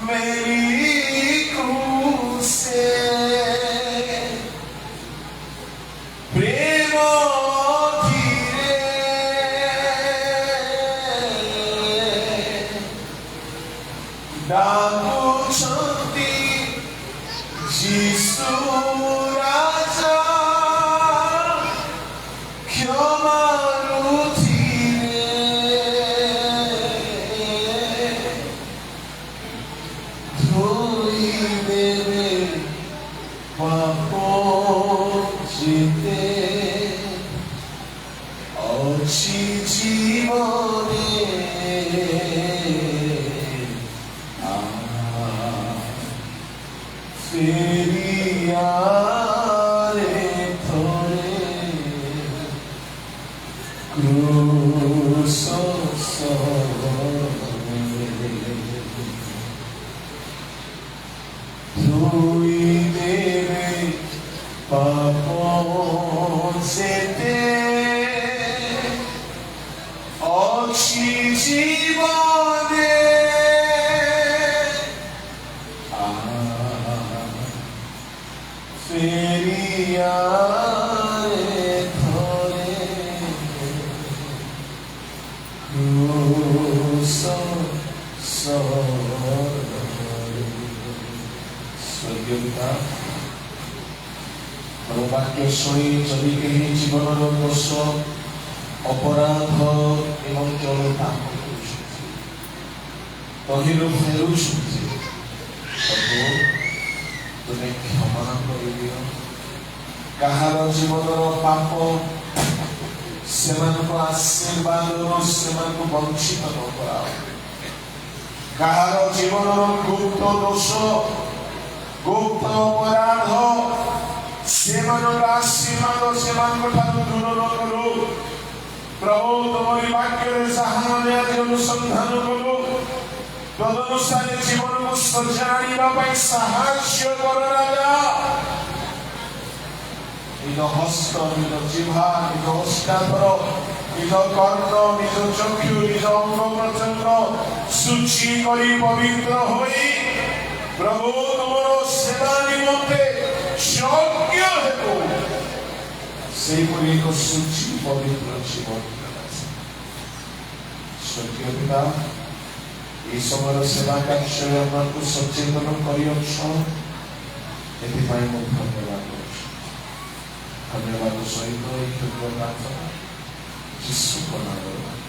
S2: मेरी क्रूसे प्रेम डाकुचंती जीसु राजा क्षमा धोई देवे पापो जीते अच्छी जीवने फेरिया रे थोड़े क्रूस धोई देवे पापों से अच्छी जीवने फेरिया रे थोड़े क्रूस स्वर्गीयता वाक्य शुणी जदि कहीं जीवन दोष अपराध एवं जड़ता कहिलु फेरु तुम्हें क्षमा कर दियो कहार जीवन पाप से आशीर्वाद से वंचित न कराओ कहार जीवन गुप्त दोष गुप्त अपराध से आशीर्वाद से दूर न करो प्रभु तुम्हारी वाक्य सहारे अनुसंधान करो तदनुसार जीवन को सजाड़ा साहाय्य कर राजा निज हस्त निज जिह्वा निज हस्ताधर निज कर्ण निज चक्षु निज अंग प्रत्यंग शुचि करी पवित्र होई प्रभु तुमर सेवा निमंते यज्ञ हेतु से एक शुचि पवित्र जीवन स्वर्गीय पिता ये समय सेवा कार्य को सचेतन कर धन्यवाद सहित प्रार्थना जीशु को नाम